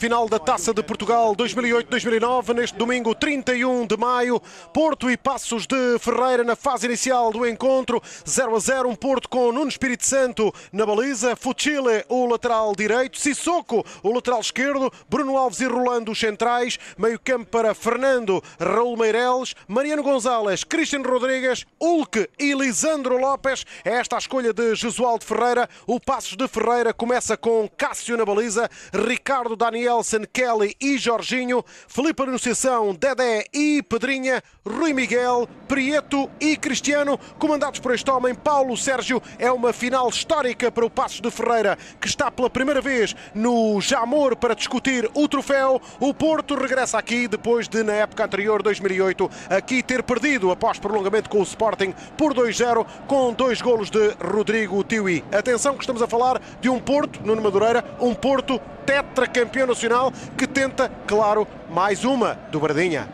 Final da Taça de Portugal 2008-2009, neste domingo 31 de maio, Porto e Paços de Ferreira na fase inicial do encontro, 0-0, um Porto com Nuno Espírito Santo na baliza, Fuchile o lateral direito, Sissoko o lateral esquerdo, Bruno Alves e Rolando os centrais, meio campo para Fernando, Raul Meireles, Mariano Gonzalez, Cristiano Rodrigues, Hulk e Lisandro Lopes. É esta a escolha de Jesualdo Ferreira. O Paços de Ferreira começa com Cássio na baliza, Ricardo, Danielson, Kelly e Jorginho, Filipe Anunciação, Dedé e Pedrinha, Rui Miguel, Prieto e Cristiano, comandados por este homem, Paulo Sérgio. É uma final histórica para o Paços de Ferreira, que está pela primeira vez no Jamor para discutir o troféu. O Porto regressa aqui depois de, na época anterior, 2008, aqui ter perdido após prolongamento com o Sporting por 2-0, com 2 golos de Rodrigo Tiwi. Atenção que estamos a falar de um Porto, Nuno Madureira, um Porto tetracampeão nacional que tenta, claro, mais uma do Bradinha.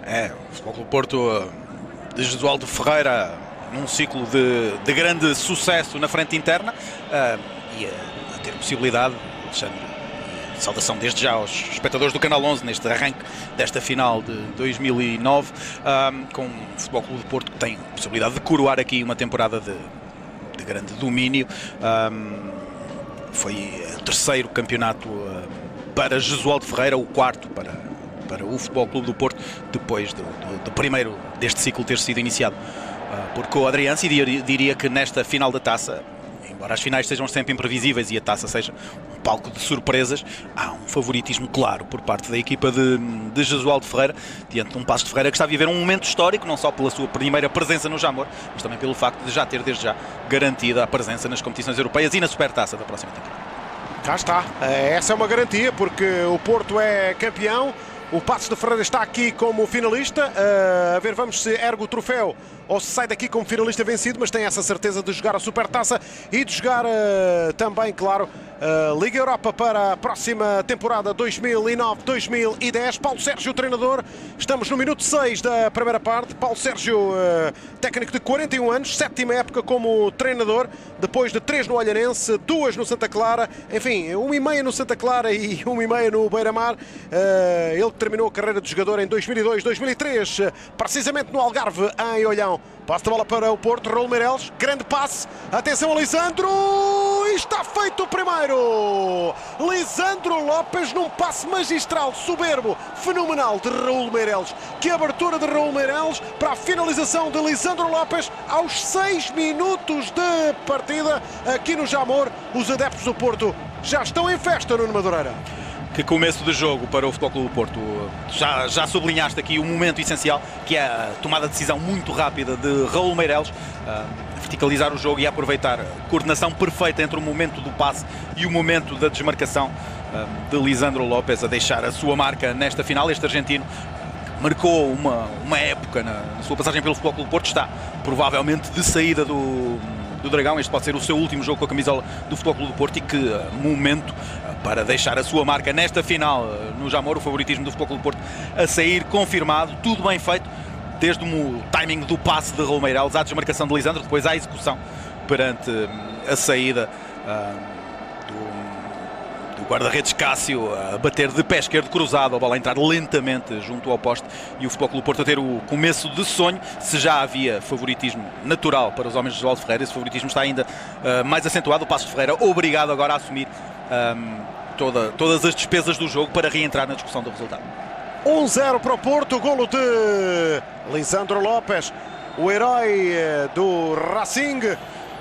O Futebol Clube Porto de Jesualdo Ferreira num ciclo de grande sucesso na frente interna e a ter possibilidade, Alexandre, saudação desde já aos espectadores do Canal 11 neste arranque desta final de 2009, com o Futebol Clube de Porto que tem a possibilidade de coroar aqui uma temporada de grande domínio. Foi o terceiro campeonato para Jesualdo Ferreira, o quarto para o Futebol Clube do Porto, depois do primeiro deste ciclo ter sido iniciado por Coadriança, e diria que nesta final da Taça, embora as finais sejam sempre imprevisíveis e a Taça seja um palco de surpresas, há um favoritismo claro por parte da equipa de Jesualdo Ferreira, diante de um Paços de Ferreira que está a viver um momento histórico, não só pela sua primeira presença no Jamor, mas também pelo facto de já ter desde já garantida a presença nas competições europeias e na Supertaça da próxima temporada. Cá está, essa é uma garantia, porque o Porto é campeão. O Paços de Ferreira está aqui como finalista. A ver, vamos se ergue o troféu ou se sai daqui como finalista vencido, mas tem essa certeza de jogar a Supertaça e de jogar também, claro, a Liga Europa para a próxima temporada 2009-2010. Paulo Sérgio, treinador. Estamos no minuto 6 da primeira parte. Paulo Sérgio, técnico de 41 anos, 7ª época como treinador, depois de 3 no Olhanense, 2 no Santa Clara, enfim, 1,5 no Santa Clara e 1,5 no Beira-Mar. Ele terminou a carreira de jogador em 2002-2003, precisamente no Algarve, em Olhão. Passe de bola para o Porto, Raul Meireles, grande passe, atenção a Lisandro, e está feito o primeiro! Lisandro Lopes num passe magistral, soberbo, fenomenal de Raul Meireles. Que abertura de Raul Meireles para a finalização de Lisandro Lopes aos 6 minutos de partida aqui no Jamor. Os adeptos do Porto já estão em festa, Nuno Madureira. Que começo de jogo para o Futebol Clube do Porto. Já sublinhaste aqui o momento essencial, que é a tomada de decisão muito rápida de Raul Meireles, verticalizar o jogo e aproveitar a coordenação perfeita entre o momento do passe e o momento da desmarcação de Lisandro Lopes, a deixar a sua marca nesta final. Este argentino marcou uma época na sua passagem pelo Futebol Clube do Porto, está provavelmente de saída do Dragão. Este pode ser o seu último jogo com a camisola do Futebol Clube do Porto, e que momento para deixar a sua marca nesta final no Jamor. O favoritismo do Futebol Clube do Porto a sair confirmado, tudo bem feito, desde o timing do passe de Raul Meireles à desmarcação de Lisandro, depois à execução perante a saída do guarda-redes Cássio, a bater de pé esquerdo cruzado, a bola a entrar lentamente junto ao poste, e o Futebol Clube do Porto a ter o começo de sonho. Se já havia favoritismo natural para os homens de Jesualdo Ferreira, esse favoritismo está ainda mais acentuado. O Paços de Ferreira obrigado agora a assumir todas as despesas do jogo para reentrar na discussão do resultado. 1-0 para o Porto, golo de Lisandro Lopes, o herói do Racing,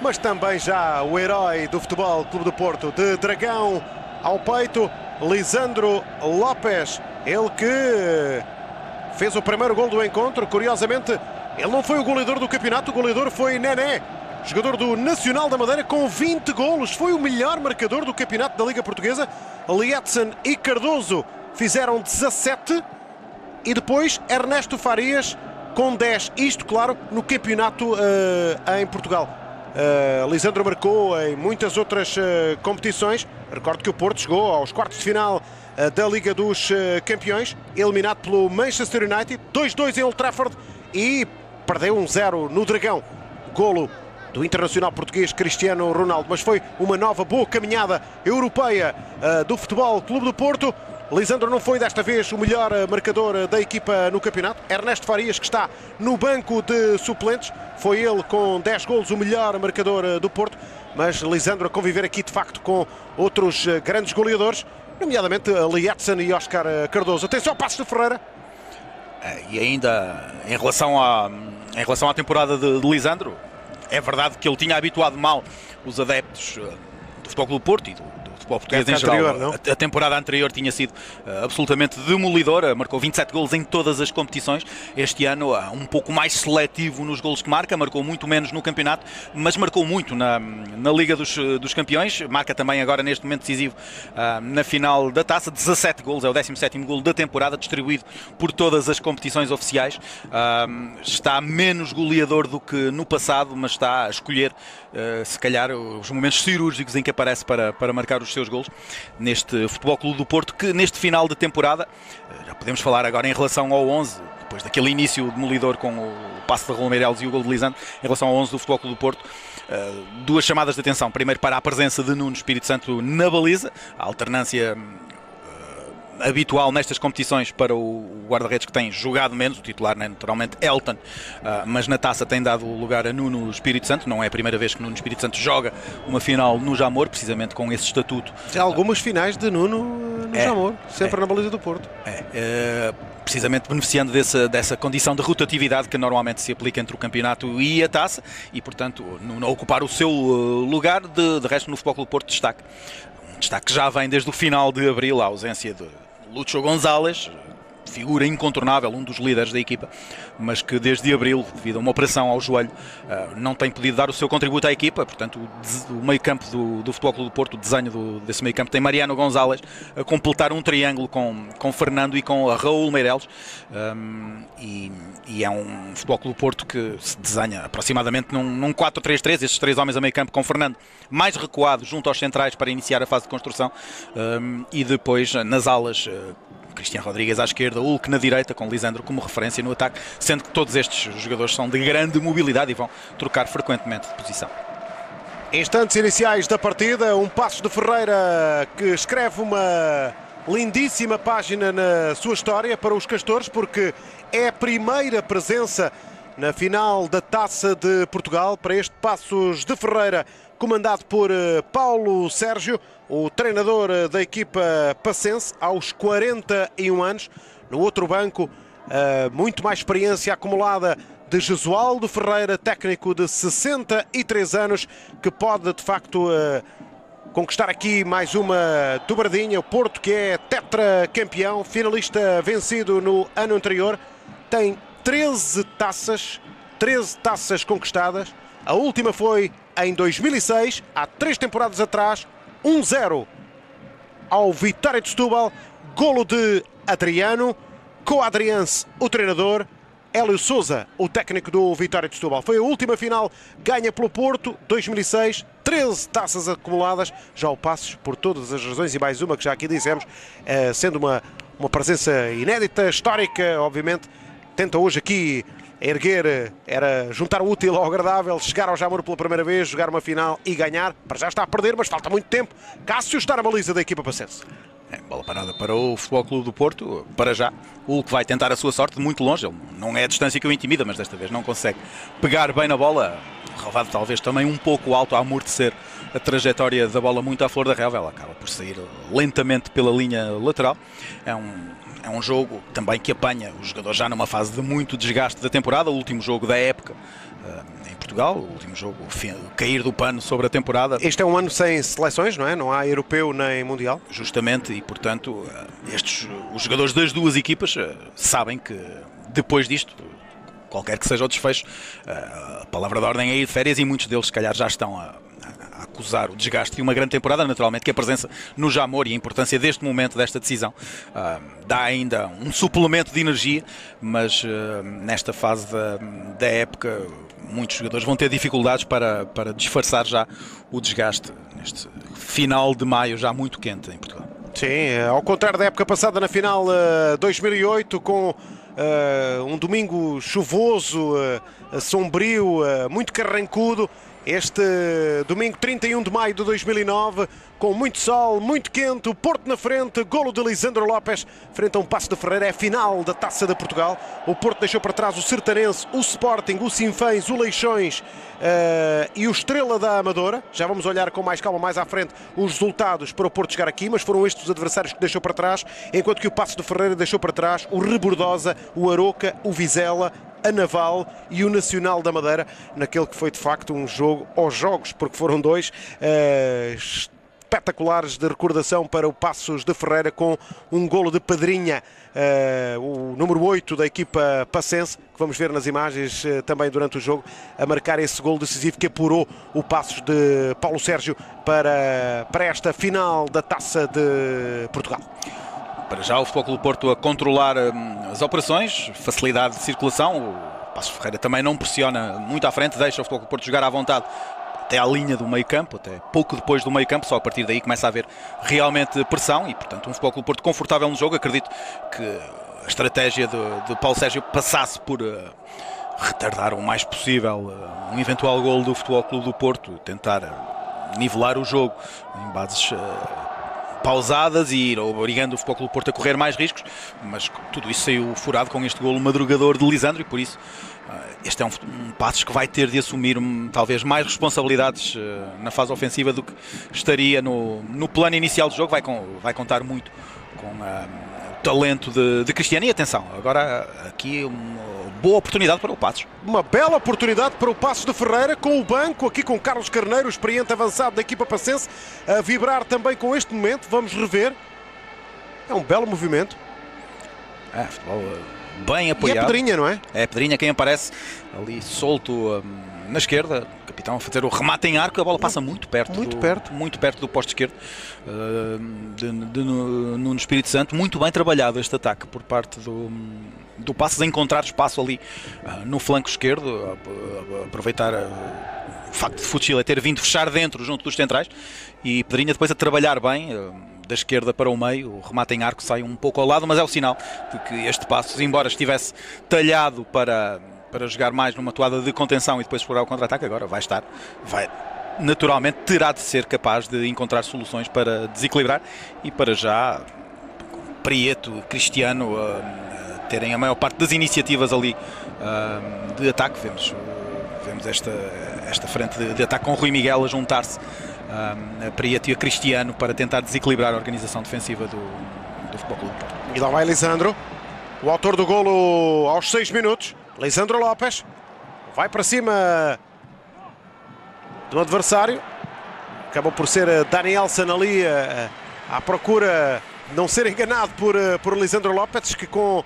mas também já o herói do Futebol Clube do Porto, de Dragão ao peito, Lisandro Lopes, ele que fez o primeiro golo do encontro. Curiosamente, ele não foi o goleador do campeonato, o goleador foi Nené, jogador do Nacional da Madeira, com 20 golos. Foi o melhor marcador do campeonato da Liga Portuguesa. Lietzen e Cardoso fizeram 17 e depois Ernesto Farias com 10. Isto, claro, no campeonato em Portugal. Lisandro marcou em muitas outras competições. Recordo que o Porto chegou aos quartos de final da Liga dos Campeões, eliminado pelo Manchester United, 2-2 em Old Trafford, e perdeu 1-0 no Dragão. Golo do internacional português Cristiano Ronaldo. Mas foi uma nova boa caminhada europeia do Futebol Clube do Porto. Lisandro não foi desta vez o melhor marcador da equipa no campeonato. Ernesto Farias, que está no banco de suplentes, foi ele com 10 golos o melhor marcador do Porto. Mas Lisandro a conviver aqui de facto com outros grandes goleadores, nomeadamente Lietzen e Óscar Cardoso. Atenção ao passo de Ferreira. E ainda em relação à temporada de Lisandro, é verdade que ele tinha habituado mal os adeptos do Futebol Clube do Porto e do futebol português em geral. A temporada anterior tinha sido absolutamente demolidora, marcou 27 golos em todas as competições. Este ano um pouco mais seletivo nos golos que marca, marcou muito menos no campeonato, mas marcou muito na Liga dos Campeões, marca também agora neste momento decisivo na final da Taça, 17 golos, é o 17º golo da temporada, distribuído por todas as competições oficiais. Está menos goleador do que no passado, mas está a escolher se calhar os momentos cirúrgicos em que aparece para marcar os seus golos neste Futebol Clube do Porto, que neste final de temporada, já podemos falar agora em relação ao 11, depois daquele início demolidor com o passe de Raul Meireles e o gol de Lisandro, em relação ao 11 do Futebol Clube do Porto, duas chamadas de atenção. Primeiro, para a presença de Nuno Espírito Santo na baliza, a alternância habitual nestas competições para o guarda-redes que tem jogado menos, o titular, né, naturalmente Elton, mas na Taça tem dado lugar a Nuno Espírito Santo. Não é a primeira vez que Nuno Espírito Santo joga uma final no Jamor, precisamente com esse estatuto. Já algumas finais de Nuno no Jamor, sempre na baliza do Porto. Precisamente beneficiando dessa condição de rotatividade que normalmente se aplica entre o campeonato e a Taça, e portanto Nuno ocupar o seu lugar. De resto, no Futebol Clube do Porto, destaque que já vem desde o final de abril, a ausência de Lúcio Gonzalez, figura incontornável, um dos líderes da equipa, mas que desde abril, devido a uma operação ao joelho, não tem podido dar o seu contributo à equipa. Portanto, o meio-campo do Futebol Clube do Porto, o desenho desse meio-campo, tem Mariano Gonzalez a completar um triângulo com Fernando e com Raul Meireles, e é um Futebol Clube do Porto que se desenha aproximadamente num 4-3-3, esses três homens a meio-campo, com Fernando mais recuado junto aos centrais para iniciar a fase de construção, e depois nas alas Cristiano Rodrigues à esquerda, Hulk na direita, com Lisandro como referência no ataque, sendo que todos estes jogadores são de grande mobilidade e vão trocar frequentemente de posição. Instantes iniciais da partida, um passo de Ferreira que escreve uma lindíssima página na sua história para os Castores, porque é a primeira presença na final da Taça de Portugal para este Passos de Ferreira, comandado por Paulo Sérgio, o treinador da equipa passense, aos 41 anos. No outro banco, muito mais experiência acumulada de Jesualdo Ferreira, técnico de 63 anos, que pode de facto conquistar aqui mais uma dobradinha. O Porto, que é tetracampeão, finalista vencido no ano anterior, tem 13 taças conquistadas. A última foi em 2006, há 3 temporadas atrás, 1-0 ao Vitória de Setúbal, golo de Adriano, Coadriense, o treinador, Hélio Sousa, o técnico do Vitória de Setúbal. Foi a última final ganha pelo Porto, 2006, 13 taças acumuladas, já o Passos, por todas as razões e mais uma que já aqui dissemos, sendo uma presença inédita, histórica, obviamente, tenta hoje aqui erguer, era juntar o útil ao agradável, chegar ao Jamor pela primeira vez, jogar uma final e ganhar. Para já está a perder, mas falta muito tempo. Cássio está na baliza da equipa passense. Bola parada para o Futebol Clube do Porto, para já. O Hulk vai tentar a sua sorte de muito longe. Ele não é a distância que o intimida, mas desta vez não consegue pegar bem na bola. Relevado talvez também um pouco alto a amortecer a trajetória da bola muito à flor da relva. Ela acaba por sair lentamente pela linha lateral. É um jogo também que apanha os jogadores já numa fase de muito desgaste da temporada. O último jogo da época em Portugal, o último jogo, cair do pano sobre a temporada. Este é um ano sem seleções, não é? Não há europeu nem mundial. Justamente, e portanto os jogadores das duas equipas sabem que depois disto, qualquer que seja o desfecho, a palavra de ordem é ir de férias, e muitos deles se calhar já estão a acusar o desgaste de uma grande temporada. Naturalmente que a presença no Jamor e a importância deste momento, desta decisão, dá ainda um suplemento de energia, mas nesta fase da época muitos jogadores vão ter dificuldades para disfarçar já o desgaste neste final de maio já muito quente em Portugal. Sim, ao contrário da época passada na final 2008, com um domingo chuvoso, sombrio, muito carrancudo. Este domingo 31 de maio de 2009, com muito sol, muito quente, o Porto na frente, golo de Lisandro Lopes, frente a um Paços de Ferreira, é a final da Taça de Portugal. O Porto deixou para trás o Sertanense, o Sporting, o Sinfãs, o Leixões e o Estrela da Amadora. Já vamos olhar com mais calma mais à frente os resultados para o Porto chegar aqui, mas foram estes os adversários que deixou para trás, enquanto que o Paços de Ferreira deixou para trás o Rebordosa, o Aroca, o Vizela, a Naval e o Nacional da Madeira, naquele que foi de facto um jogo, aos jogos, porque foram dois espetaculares de recordação para o Paços de Ferreira, com um golo de Pedrinha, o número 8 da equipa pacense, que vamos ver nas imagens também durante o jogo, a marcar esse golo decisivo que apurou o Paços de Paulo Sérgio para esta final da Taça de Portugal. Para já o Futebol Clube do Porto a controlar as operações, facilidade de circulação. O Paços de Ferreira também não pressiona muito à frente, deixa o Futebol Clube do Porto jogar à vontade até à linha do meio campo, até pouco depois do meio campo, só a partir daí começa a haver realmente pressão e, portanto, um Futebol Clube do Porto confortável no jogo. Acredito que a estratégia de Paulo Sérgio passasse por retardar o mais possível um eventual golo do Futebol Clube do Porto, tentar nivelar o jogo em bases pausadas e ir obrigando o Futebol Clube do Porto a correr mais riscos, mas tudo isso saiu furado com este golo madrugador de Lisandro e por isso este é um Paços que vai ter de assumir talvez mais responsabilidades na fase ofensiva do que estaria no plano inicial do jogo. Vai contar muito com o talento de Cristiano e atenção, agora aqui uma boa oportunidade para o Paços. Uma bela oportunidade para o Paços de Ferreira, com o banco, aqui com Carlos Carneiro, experiente avançado da equipa pacense, a vibrar também com este momento. Vamos rever. É um belo movimento. Futebol bem apoiado. E é Pedrinha, não é? É Pedrinha quem aparece ali solto na esquerda. O capitão a fazer o remate em arco, a bola passa muito perto do posto esquerdo no Espírito Santo. Muito bem trabalhado este ataque por parte do Paços, a encontrar espaço ali no flanco esquerdo, aproveitar o facto de Fuchila ter vindo fechar dentro junto dos centrais e Pedrinha depois a trabalhar bem da esquerda para o meio. O remate em arco sai um pouco ao lado, mas é o sinal de que este Paços, embora estivesse talhado para jogar mais numa toada de contenção e depois explorar o contra-ataque, agora naturalmente terá de ser capaz de encontrar soluções para desequilibrar e para já Prieto, Cristiano terem a maior parte das iniciativas ali de ataque. Vemos esta frente de ataque com Rui Miguel a juntar-se a Prieto e a Cristiano para tentar desequilibrar a organização defensiva do Futebol Clube do Porto. E lá vai Lisandro, o autor do golo aos 6 minutos. Lisandro Lopes vai para cima do adversário. Acabou por ser Danielson ali à procura de não ser enganado por Lisandro Lopes, que com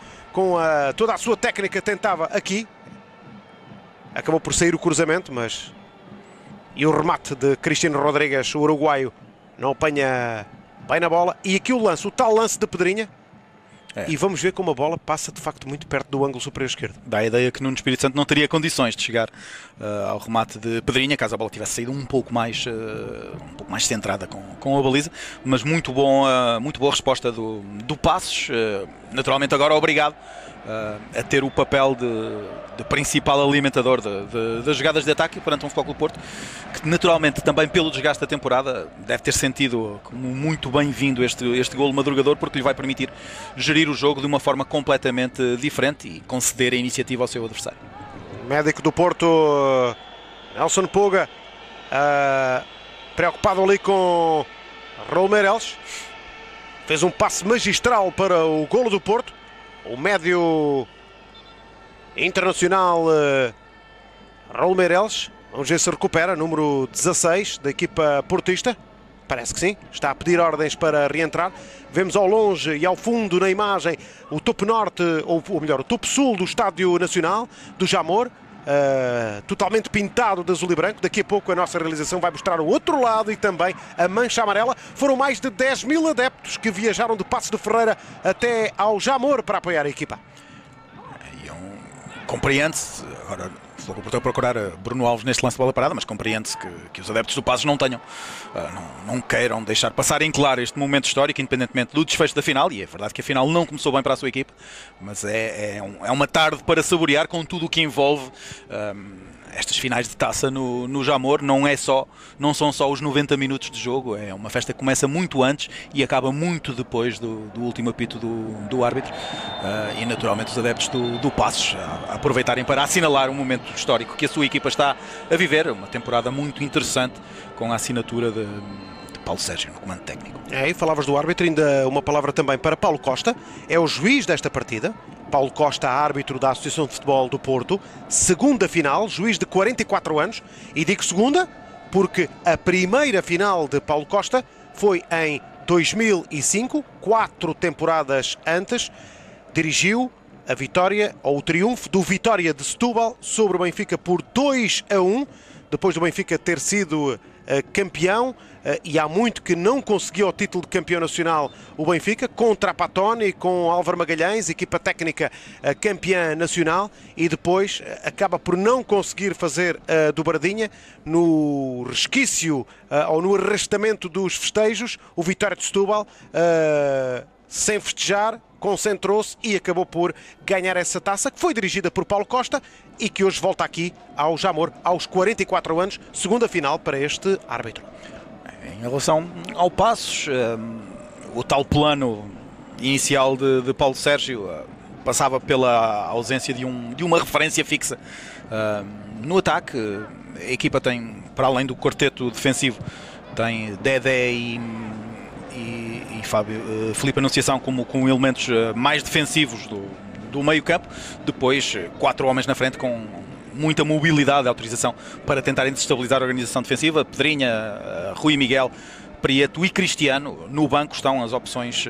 toda a sua técnica tentava aqui. Acabou por sair o cruzamento, mas... E o remate de Cristiano Rodrigues, o uruguaio, não apanha bem na bola. E aqui o tal lance de Pedrinha. E vamos ver como a bola passa de facto muito perto do ângulo superior esquerdo. Dá a ideia que Nuno Espírito Santo não teria condições de chegar ao remate de Pedrinha, caso a bola tivesse saído um pouco mais centrada com a baliza, mas muito boa resposta do Paços, naturalmente agora obrigado a ter o papel de principal alimentador das jogadas de ataque perante um Futebol Clube do Porto, que naturalmente também pelo desgaste da temporada deve ter sentido como muito bem-vindo este golo madrugador, porque lhe vai permitir gerir o jogo de uma forma completamente diferente e conceder a iniciativa ao seu adversário. Médico do Porto, Nelson Puga, preocupado ali com Raul Meireles, fez um passe magistral para o golo do Porto. O médio internacional Raul Meireles, vamos ver se recupera, número 16 da equipa portista. Parece que sim, está a pedir ordens para reentrar. Vemos ao longe e ao fundo na imagem o topo norte, ou melhor, o topo sul do Estádio Nacional, do Jamor, totalmente pintado de azul e branco. Daqui a pouco a nossa realização vai mostrar o outro lado e também a mancha amarela. Foram mais de 10 mil adeptos que viajaram de Paços de Ferreira até ao Jamor para apoiar a equipa. Compreende-se, agora estou a procurar Bruno Alves neste lance de bola parada, mas compreende-se que os adeptos do Paços não queiram deixar passar em claro este momento histórico, independentemente do desfecho da final, e é verdade que a final não começou bem para a sua equipe, mas é uma tarde para saborear com tudo o que envolve estas finais de taça no Jamor não são só os 90 minutos de jogo, é uma festa que começa muito antes e acaba muito depois do último apito do árbitro, e naturalmente os adeptos do Paços a aproveitarem para assinalar um momento histórico que a sua equipa está a viver, uma temporada muito interessante com a assinatura de Paulo Sérgio no comando técnico. E falavas do árbitro, ainda uma palavra também para Paulo Costa, é o juiz desta partida. Paulo Costa, árbitro da Associação de Futebol do Porto, segunda final, juiz de 44 anos, e digo segunda porque a primeira final de Paulo Costa foi em 2005, 4 temporadas antes, dirigiu a vitória, ou o triunfo do Vitória de Setúbal sobre o Benfica por 2-1, depois do Benfica ter sido campeão, e há muito que não conseguiu o título de campeão nacional o Benfica, com Trapattoni, com Álvaro Magalhães, equipa técnica campeã nacional, e depois acaba por não conseguir fazer a dobradinha no resquício ou no arrastamento dos festejos. O Vitória de Setúbal, sem festejar, concentrou-se e acabou por ganhar essa taça, que foi dirigida por Paulo Costa e que hoje volta aqui ao Jamor, aos 44 anos, segunda final para este árbitro. Em relação ao Paços, o tal plano inicial de Paulo Sérgio passava pela ausência de uma referência fixa no ataque. A equipa tem, para além do quarteto defensivo, tem Dedé e Filipe Anunciação como elementos mais defensivos do meio campo. Depois 4 homens na frente com muita mobilidade e autorização para tentarem desestabilizar a organização defensiva. Pedrinha, Rui Miguel, Prieto e Cristiano. No banco estão as opções.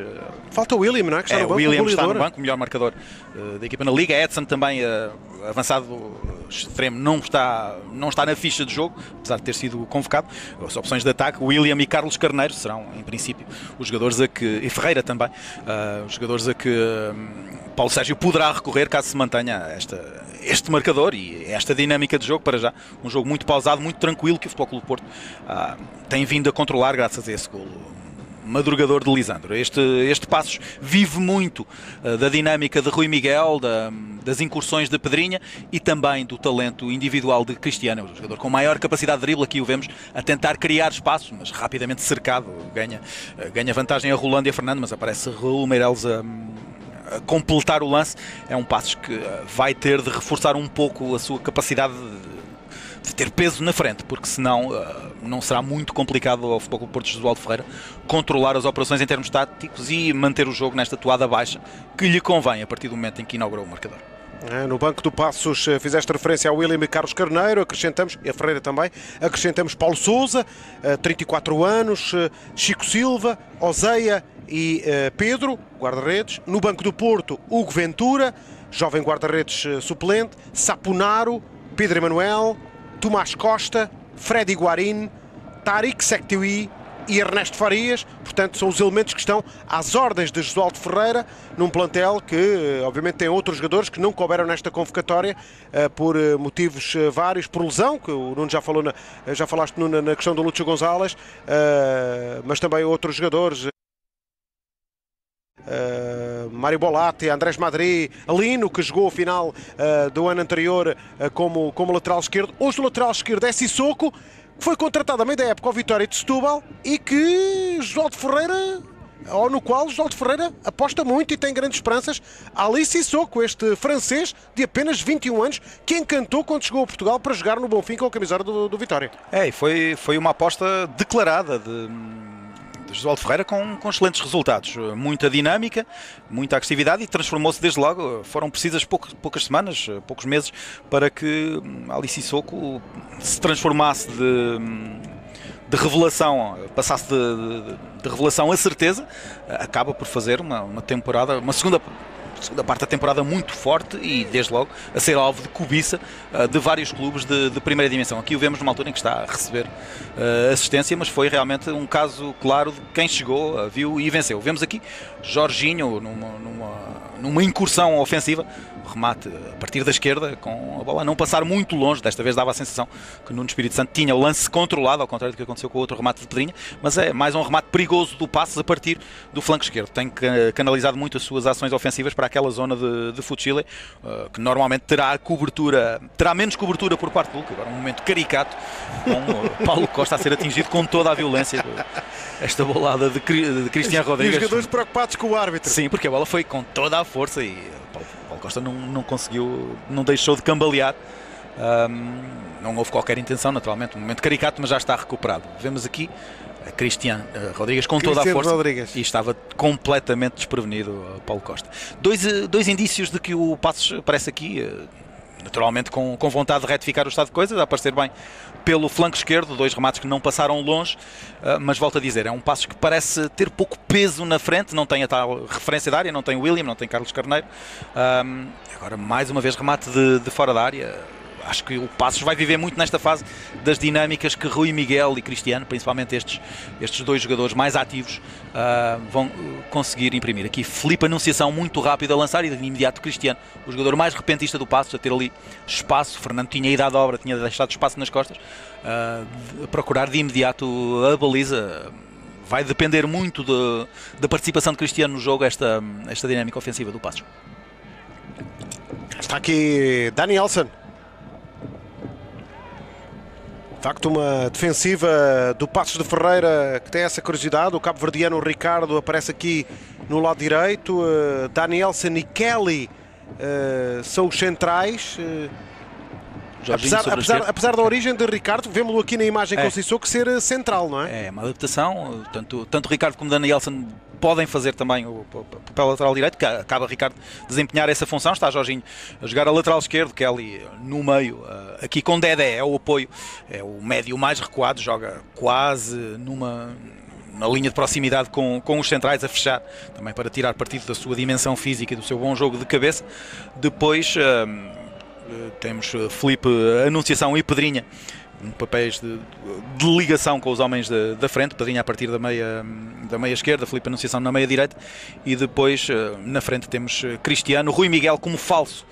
Falta o William, não é? Que está no banco, o William está no banco, o melhor marcador da equipa na Liga. Edson também, avançado extremo, não está na ficha de jogo, apesar de ter sido convocado. As opções de ataque, William e Carlos Carneiro serão, em princípio, os jogadores a que, e Ferreira também, os jogadores a que Paulo Sérgio poderá recorrer caso se mantenha este marcador e esta dinâmica de jogo. Para já, um jogo muito pausado, muito tranquilo, que o Futebol Clube do Porto tem vindo a controlar graças a esse golo madrugador de Lisandro. Este Paços vive muito da dinâmica de Rui Miguel, das incursões de Pedrinha e também do talento individual de Cristiano, o jogador com maior capacidade de drible. Aqui o vemos a tentar criar espaço, mas rapidamente cercado, ganha vantagem a Rolando e a Fernando, mas aparece Raul Meireles a completar o lance. É um Paços que vai ter de reforçar um pouco a sua capacidade de ter peso na frente, porque senão não será muito complicado ao Futebol Clube do Porto Josualdo Ferreira controlar as operações em termos táticos e manter o jogo nesta toada baixa que lhe convém a partir do momento em que inaugurou o marcador. No banco do Paços fizeste referência ao William e Carlos Carneiro, acrescentamos, e a Ferreira também, acrescentamos Paulo Sousa, 34 anos, Chico Silva, Oseia e Pedro, guarda-redes. No banco do Porto, Hugo Ventura, jovem guarda-redes suplente, Saponaro, Pedro Emanuel, Tomás Costa, Freddy Guarín, Tariq Sektiwi e Ernesto Farias. Portanto, são os elementos que estão às ordens de Josualdo Ferreira, num plantel que, obviamente, tem outros jogadores que não couberam nesta convocatória por motivos vários, por lesão, que o Nuno já falaste, Nuno, na questão do Lúcio Gonzalez, mas também outros jogadores. Mário Bolatti, Andrés Madrid, Lino, que jogou a final do ano anterior como lateral esquerdo. Hoje o lateral esquerdo é Sissoko, que foi contratado a meio da época ao Vitória de Setúbal e que no qual Josualdo Ferreira aposta muito e tem grandes esperanças. Ali Sissoko, este francês de apenas 21 anos, que encantou quando chegou a Portugal para jogar no Bonfim com a camisola do Vitória. E foi uma aposta declarada de Josualdo Ferreira com excelentes resultados, muita dinâmica, muita agressividade, e transformou-se desde logo. Foram precisas poucas semanas, poucos meses, para que Ali Sissoko se transformasse de revelação, passasse de revelação a certeza. Acaba por fazer uma temporada, uma segunda parte da temporada muito forte e desde logo a ser alvo de cobiça de vários clubes de primeira dimensão. Aqui o vemos numa altura em que está a receber assistência, mas foi realmente um caso claro de quem chegou, viu e venceu. Vemos aqui Jorginho numa incursão ofensiva, remate a partir da esquerda, com a bola a não passar muito longe. Desta vez dava a sensação que Nuno Espírito Santo tinha o lance controlado, ao contrário do que aconteceu com o outro remate de Pedrinha, mas é mais um remate perigoso do Paços a partir do flanco esquerdo. Tem canalizado muito as suas ações ofensivas para aquela zona de Fucile, que normalmente terá menos cobertura por parte do Hulk. Agora um momento caricato, com Paulo Costa a ser atingido com toda a violência. Esta bolada de Cristian Rodrigues. E os jogadores preocupados com o árbitro. Sim, porque a bola foi com toda a força e Paulo Costa não conseguiu, não deixou de cambalear. Não houve qualquer intenção, naturalmente, um momento caricato, mas já está recuperado. Vemos aqui Cristian Rodrigues com toda a força e estava completamente desprevenido Paulo Costa. Dois indícios de que o Passos parece aqui, naturalmente com vontade de retificar o estado de coisas, a aparecer bem pelo flanco esquerdo, 2 remates que não passaram longe, mas volto a dizer, é um Passos que parece ter pouco peso na frente, não tem a tal referência da área, não tem William, não tem Carlos Carneiro. Agora mais uma vez remate de fora da área. Acho que o Passos vai viver muito nesta fase das dinâmicas que Rui Miguel e Cristiano, principalmente estes 2 jogadores mais ativos, vão conseguir imprimir. Aqui Filipe Anunciação muito rápido a lançar e de imediato Cristiano, o jogador mais repentista do Passos, a ter ali espaço. Fernando tinha ido à dobra, tinha deixado espaço nas costas, a procurar de imediato a baliza. Vai depender muito da participação de Cristiano no jogo, esta dinâmica ofensiva do Passos. Está aqui Danielson. De facto, uma defensiva do Passos de Ferreira que tem essa curiosidade. O cabo-verdiano Ricardo aparece aqui no lado direito. Danielson e Kelly são os centrais. Apesar da origem de Ricardo, vemos-lo aqui na imagem com o Sissoko ser central, não é? É uma adaptação. Tanto Ricardo como Danielson podem fazer também o papel lateral direito, que acaba Ricardo desempenhar essa função. Está Jorginho a jogar a lateral esquerdo, Kelly no meio, aqui com Dedé, é o apoio, é o médio mais recuado, joga quase na linha de proximidade com os centrais, a fechar, também para tirar partido da sua dimensão física e do seu bom jogo de cabeça. Depois temos Filipe Anunciação e Pedrinha, papéis de ligação com os homens da frente. Pedrinha a partir da meia esquerda, Filipe Anunciação na meia direita, e depois na frente temos Cristiano, Rui Miguel como falso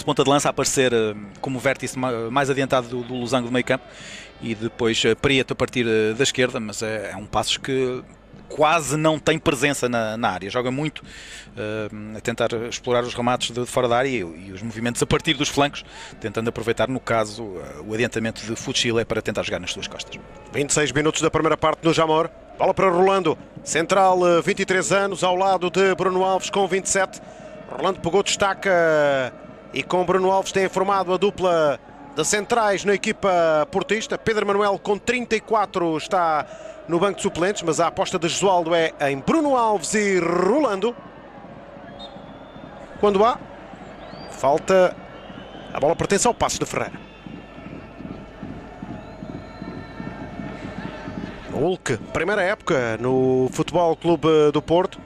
ponta de lança, a aparecer como vértice mais adiantado do losango do meio campo, e depois Prieto a partir da esquerda. Mas é um Passos que quase não tem presença na área, joga muito a tentar explorar os remates de fora da área e os movimentos a partir dos flancos, tentando aproveitar, no caso, o adiantamento de Fucile para tentar jogar nas suas costas. 26 minutos da primeira parte no Jamor, bola para Rolando, central, 23 anos, ao lado de Bruno Alves com 27. Rolando pegou, destaca, e com Bruno Alves tem formado a dupla de centrais na equipa portista. Pedro Manuel com 34 está no banco de suplentes, mas a aposta de Jesualdo é em Bruno Alves e Rolando. Quando há falta, a bola pertence ao Passos de Ferreira. Hulk, primeira época no Futebol Clube do Porto,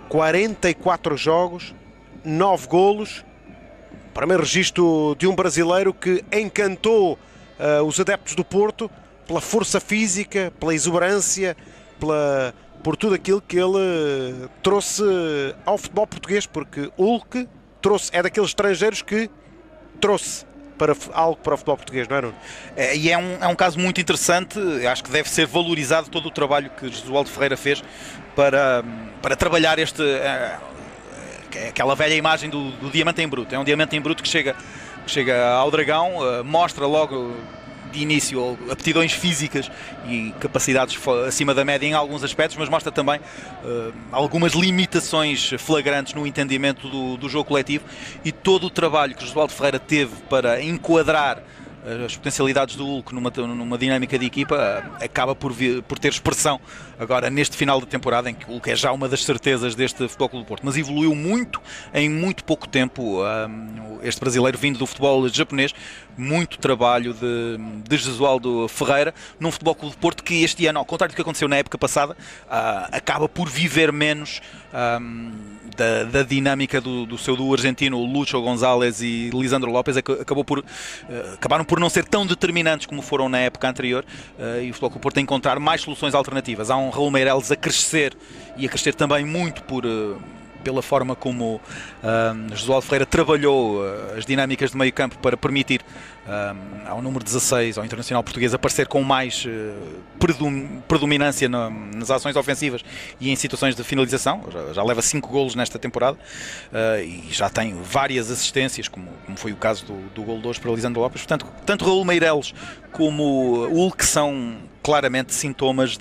44 jogos, 9 golos. Primeiro registro de um brasileiro que encantou os adeptos do Porto pela força física, pela exuberância, por tudo aquilo que ele trouxe ao futebol português, porque Hulk é daqueles estrangeiros que trouxe algo para o futebol português, não é, Nuno? E é um caso muito interessante. Acho que deve ser valorizado todo o trabalho que Jesualdo Ferreira fez para trabalhar aquela velha imagem do diamante em bruto. É um diamante em bruto que chega ao Dragão, mostra logo de início aptidões físicas e capacidades acima da média em alguns aspectos, mas mostra também algumas limitações flagrantes no entendimento do jogo coletivo, e todo o trabalho que Jesualdo Ferreira teve para enquadrar as potencialidades do Hulk numa dinâmica de equipa acaba por ter expressão agora neste final de temporada, em que o Hulk é já uma das certezas deste Futebol Clube do Porto, mas evoluiu muito em muito pouco tempo. Este brasileiro vindo do futebol japonês, muito trabalho de Jesualdo Ferreira num Futebol Clube do Porto que este ano, ao contrário do que aconteceu na época passada, acaba por viver menos da dinâmica do seu duo argentino, Lucho González e Lisandro Lopes. Acabaram por não ser tão determinantes como foram na época anterior, e o Futebol Clube do Porto tem que encontrar mais soluções alternativas. Há um Raul Meireles a crescer, e a crescer também muito pela forma como Jesualdo Ferreira trabalhou as dinâmicas de meio campo para permitir ao número 16, ao Internacional Português, aparecer com mais predominância nas ações ofensivas e em situações de finalização. Já leva 5 golos nesta temporada e já tem várias assistências, como foi o caso do golo de hoje para Lisandro Lopes. Portanto, tanto Raul Meireles como o Hulk são claramente sintomas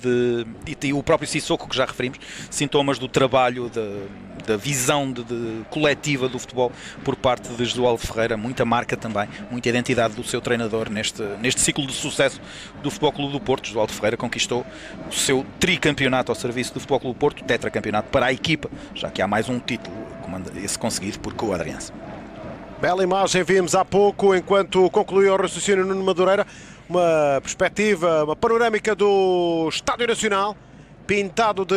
e o próprio Sissoko, que já referimos, sintomas do trabalho, da visão coletiva do futebol por parte de Jesualdo Ferreira, muita marca também, muita identidade do seu treinador neste ciclo de sucesso do Futebol Clube do Porto. Jesualdo Ferreira conquistou o seu tricampeonato ao serviço do Futebol Clube do Porto, tetracampeonato para a equipa, já que há mais um título, esse conseguido por Coadriense. Bela imagem vimos há pouco, enquanto concluiu o raciocínio Nuno Madureira, uma perspectiva, uma panorâmica do Estádio Nacional, pintado de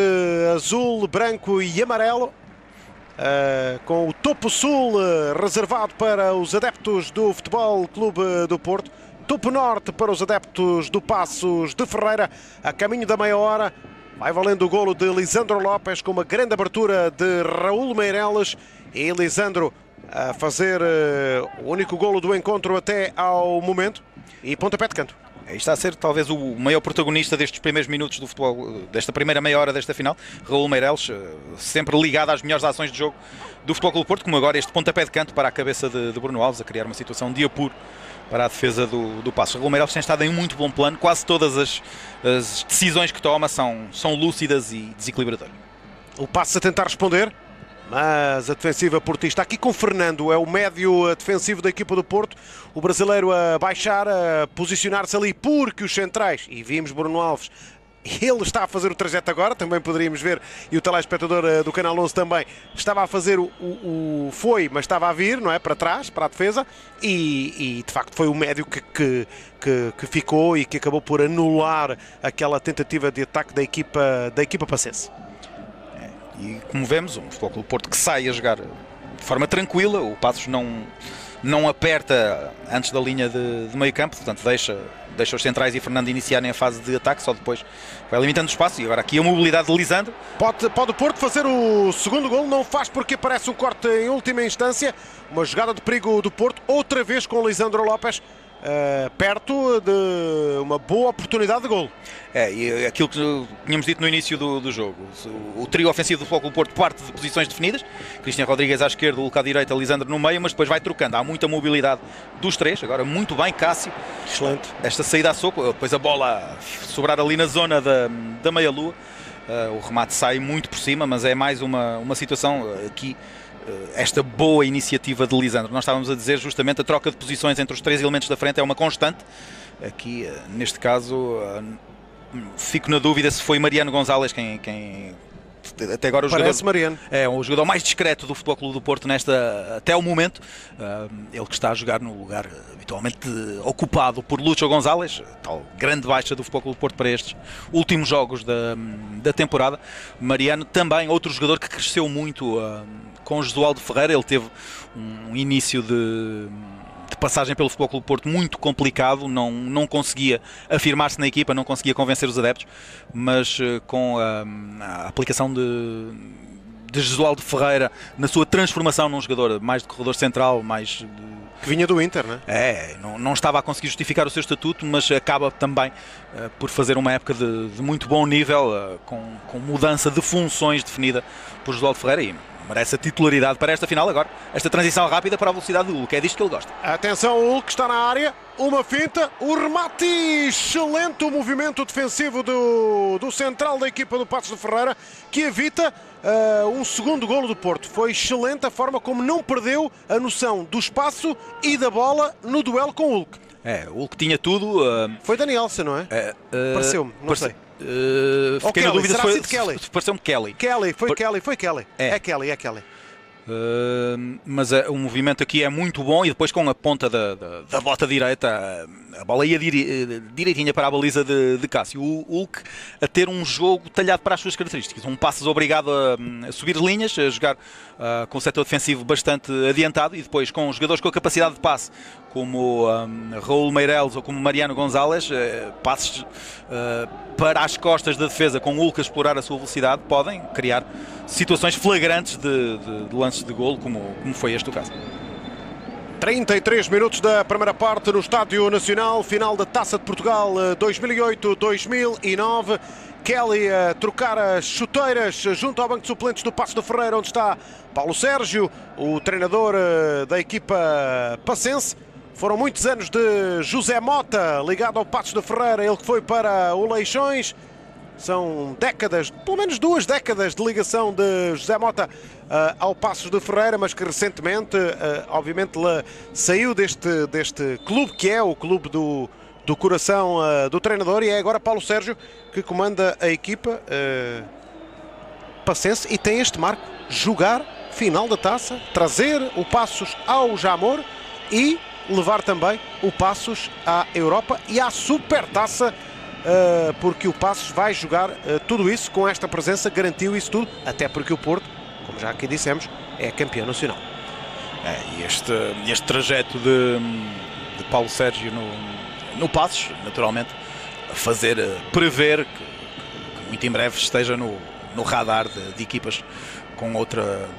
azul, branco e amarelo, com o topo sul reservado para os adeptos do Futebol Clube do Porto, topo norte para os adeptos do Passos de Ferreira. A caminho da meia hora vai valendo o golo de Lisandro Lopes, com uma grande abertura de Raul Meireles, e Lisandro a fazer o único golo do encontro até ao momento, e pontapé de canto. Está a ser talvez o maior protagonista destes primeiros minutos do futebol, desta primeira meia hora desta final, Raul Meireles, sempre ligado às melhores ações de jogo do Futebol Clube do Porto, como agora este pontapé de canto para a cabeça de Bruno Alves, a criar uma situação de apuro para a defesa do Passos. Raul Meireles tem estado em muito bom plano, quase todas as decisões que toma são lúcidas e desequilibradoras. O Passos a tentar responder, mas a defensiva portista aqui com Fernando, é o médio defensivo da equipa do Porto, o brasileiro a baixar, a posicionar-se ali, porque os centrais, e vimos Bruno Alves, ele está a fazer o trajeto agora, também poderíamos ver, e o telespectador do Canal 11 também, estava a fazer foi, mas estava a vir, não é, para trás, para a defesa, e de facto foi o médio que ficou e que acabou por anular aquela tentativa de ataque da equipa passense. E como vemos, o Futebol Clube do Porto que sai a jogar de forma tranquila, o Passos não aperta antes da linha de meio campo, portanto deixa os centrais e Fernando iniciarem a fase de ataque, só depois vai limitando o espaço. E agora aqui a mobilidade de Lisandro. Pode o Porto fazer o segundo golo, não faz porque parece um corte em última instância, uma jogada de perigo do Porto, outra vez com Lisandro Lopes, perto de uma boa oportunidade de golo. E aquilo que tínhamos dito no início do jogo, o trio ofensivo do Futebol Clube do Porto parte de posições definidas, Cristian Rodrigues à esquerda, o Hulk à direita, Lisandro no meio, mas depois vai trocando, há muita mobilidade dos três. Agora muito bem Cássio, excelente esta saída a soco, depois a bola sobrar ali na zona da meia-lua, o remate sai muito por cima, mas é mais uma situação aqui. Esta boa iniciativa de Lisandro, nós estávamos a dizer justamente, a troca de posições entre os três elementos da frente é uma constante. Aqui neste caso fico na dúvida se foi Mariano Gonzalez quem até agora o jogador mais discreto do Futebol Clube do Porto até o momento, ele que está a jogar no lugar habitualmente ocupado por Lúcio Gonzalez, tal grande baixa do Futebol Clube do Porto para estes últimos jogos da temporada. Mariano também, outro jogador que cresceu muito com o Jesualdo Ferreira. Ele teve um início de passagem pelo Futebol Clube do Porto muito complicado, não conseguia afirmar-se na equipa, não conseguia convencer os adeptos, mas com a aplicação de Jesualdo Ferreira na sua transformação num jogador mais de corredor central, mais que vinha do Inter, não é? Não estava a conseguir justificar o seu estatuto, mas acaba também por fazer uma época de muito bom nível, com mudança de funções definida por Jesualdo Ferreira, e merece a titularidade para esta final. Agora, esta transição rápida para a velocidade do Hulk, é disto que ele gosta. Atenção, o Hulk está na área, uma finta, o remate, excelente o movimento defensivo do central da equipa do Passos de Ferreira, que evita um segundo golo do Porto. Foi excelente a forma como não perdeu a noção do espaço e da bola no duelo com o Hulk. O Hulk tinha tudo. Foi Danielson, não é? Pareceu-me, não sei. Fiquei na dúvida se Kelly. Pareceu-me Kelly. Kelly, foi Kelly. É Kelly. mas o movimento aqui é muito bom e depois com a ponta da bota direita a bola ia direitinha para a baliza de Cássio. O Hulk a ter um jogo talhado para as suas características, um passes obrigado a subir linhas, a jogar com o setor defensivo bastante adiantado e depois com jogadores com a capacidade de passe como Raul Meireles ou como Mariano Gonzalez, passes para as costas da defesa com o Hulk a explorar a sua velocidade, podem criar situações flagrantes de lances de golo, como foi este o caso. 33 minutos da primeira parte no Estádio Nacional, final da Taça de Portugal 2008-2009. Kelly a trocar as chuteiras junto ao banco de suplentes do Passos de Ferreira, onde está Paulo Sérgio, o treinador da equipa passense. Foram muitos anos de José Mota ligado ao Passos de Ferreira, ele que foi para o Leixões. São décadas, pelo menos 2 décadas de ligação de José Mota ao Passos de Ferreira, mas que recentemente, obviamente, saiu deste clube que é o clube do coração do treinador, e é agora Paulo Sérgio que comanda a equipa passense e tem este marco: jogar final da taça, trazer o Passos ao Jamor e levar também o Passos à Europa e à Supertaça. Porque o Passos vai jogar tudo isso com esta presença, garantiu isso tudo, até porque o Porto, como já aqui dissemos, é campeão nacional. E este trajeto de Paulo Sérgio no Passos, naturalmente, a fazer prever que muito em breve esteja no radar de equipas de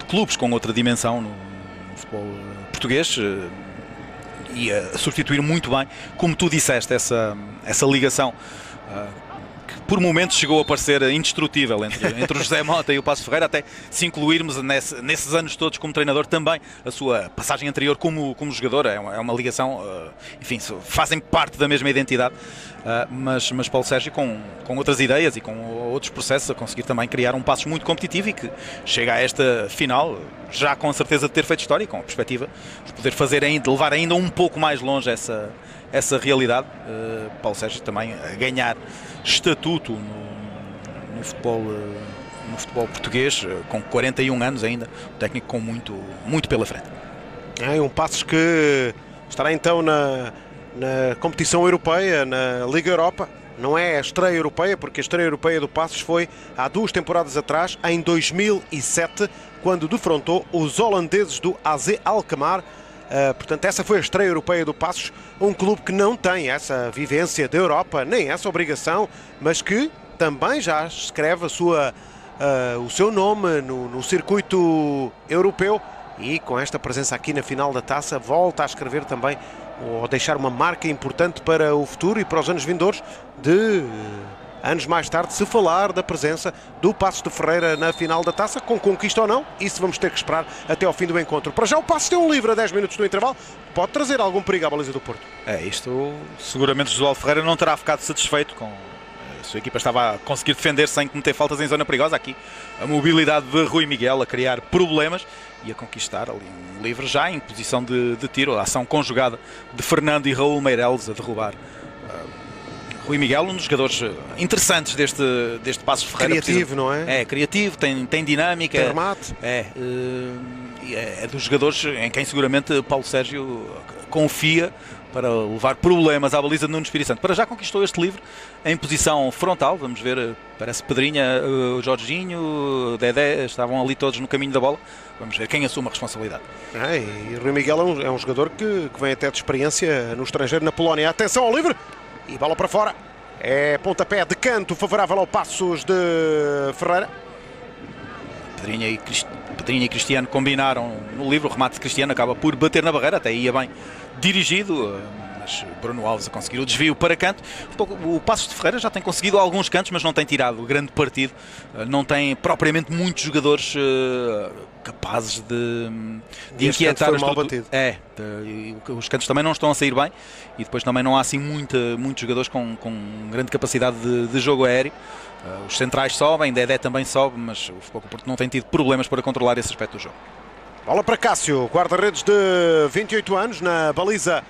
clubes com outra dimensão no futebol português, e a substituir muito bem, como tu disseste, essa ligação que por momentos chegou a parecer indestrutível entre o José Mota e o Passos Ferreira, até se incluirmos nesses anos todos como treinador também a sua passagem anterior como jogador. É uma ligação, enfim, fazem parte da mesma identidade, mas Paulo Sérgio com outras ideias e com outros processos a conseguir também criar um Passos muito competitivo e que chega a esta final já com a certeza de ter feito história e com a perspectiva de poder levar ainda um pouco mais longe essa realidade. Paulo Sérgio também a ganhar estatuto no futebol português, com 41 anos ainda, um técnico com muito pela frente. É um Passos que estará então na competição europeia, na Liga Europa. Não é a estreia europeia, porque a estreia europeia do Passos foi há 2 temporadas atrás, em 2007, quando defrontou os holandeses do AZ Alkmaar. Portanto, essa foi a estreia europeia do Passos, um clube que não tem essa vivência da Europa, nem essa obrigação, mas que também já escreve o seu nome no circuito europeu, e com esta presença aqui na final da taça volta a escrever também, ou deixar uma marca importante para o futuro e para os anos vindouros, de anos mais tarde se falar da presença do Passos de Ferreira na final da taça, com conquista ou não. Isso vamos ter que esperar até ao fim do encontro. Para já o Passos tem um livre a 10 minutos do intervalo, pode trazer algum perigo à baliza do Porto. Isto seguramente Josué Ferreira não terá ficado satisfeito com a sua equipa, estava a conseguir defender sem cometer faltas em zona perigosa. Aqui a mobilidade de Rui Miguel a criar problemas e a conquistar ali um livre já em posição de tiro, a ação conjugada de Fernando e Raul Meireles a derrubar Rui Miguel, um dos jogadores interessantes deste Passos Ferreira. Criativo, não é? É criativo, tem dinâmica. Tem remate. É dos jogadores em quem seguramente Paulo Sérgio confia para levar problemas à baliza de Nuno Espírito Santo. Para já conquistou este livre em posição frontal. Vamos ver, parece Pedrinha, o Jorginho, o Dedé, estavam ali todos no caminho da bola. Vamos ver quem assume a responsabilidade. E Rui Miguel é um jogador que vem até de experiência no estrangeiro, na Polónia. Atenção ao livre! E bola para fora. É pontapé de canto favorável ao Passos de Ferreira. Pedrinha e Cristiano combinaram no livre. O remate de Cristiano acaba por bater na barreira, até ia bem dirigido, mas Bruno Alves a conseguir o desvio para canto. O Passos de Ferreira já tem conseguido alguns cantos, mas não tem tirado grande partido. Não tem propriamente muitos jogadores capazes de inquietar a estrutura. Os cantos também não estão a sair bem, e depois também não há assim muitos jogadores com grande capacidade de jogo aéreo. Os centrais sobem, Dedé também sobe, mas o Futebol Clube do Porto não tem tido problemas para controlar esse aspecto do jogo. Bola para Cássio, guarda-redes de 28 anos, na baliza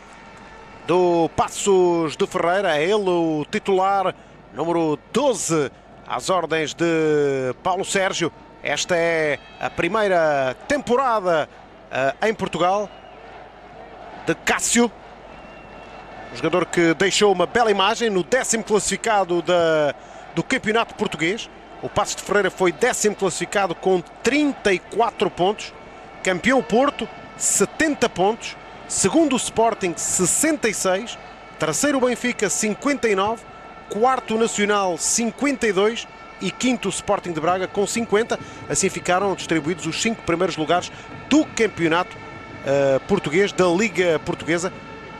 do Passos de Ferreira. É ele o titular, número 12, às ordens de Paulo Sérgio. Esta é a primeira temporada em Portugal de Cássio, um jogador que deixou uma bela imagem no 10º classificado do campeonato português. O Passos de Ferreira foi 10º classificado com 34 pontos. Campeão Porto, 70 pontos. Segundo o Sporting, 66. Terceiro Benfica, 59. Quarto Nacional, 52. E quinto Sporting de Braga com 50. Assim ficaram distribuídos os 5 primeiros lugares do campeonato português, da Liga Portuguesa,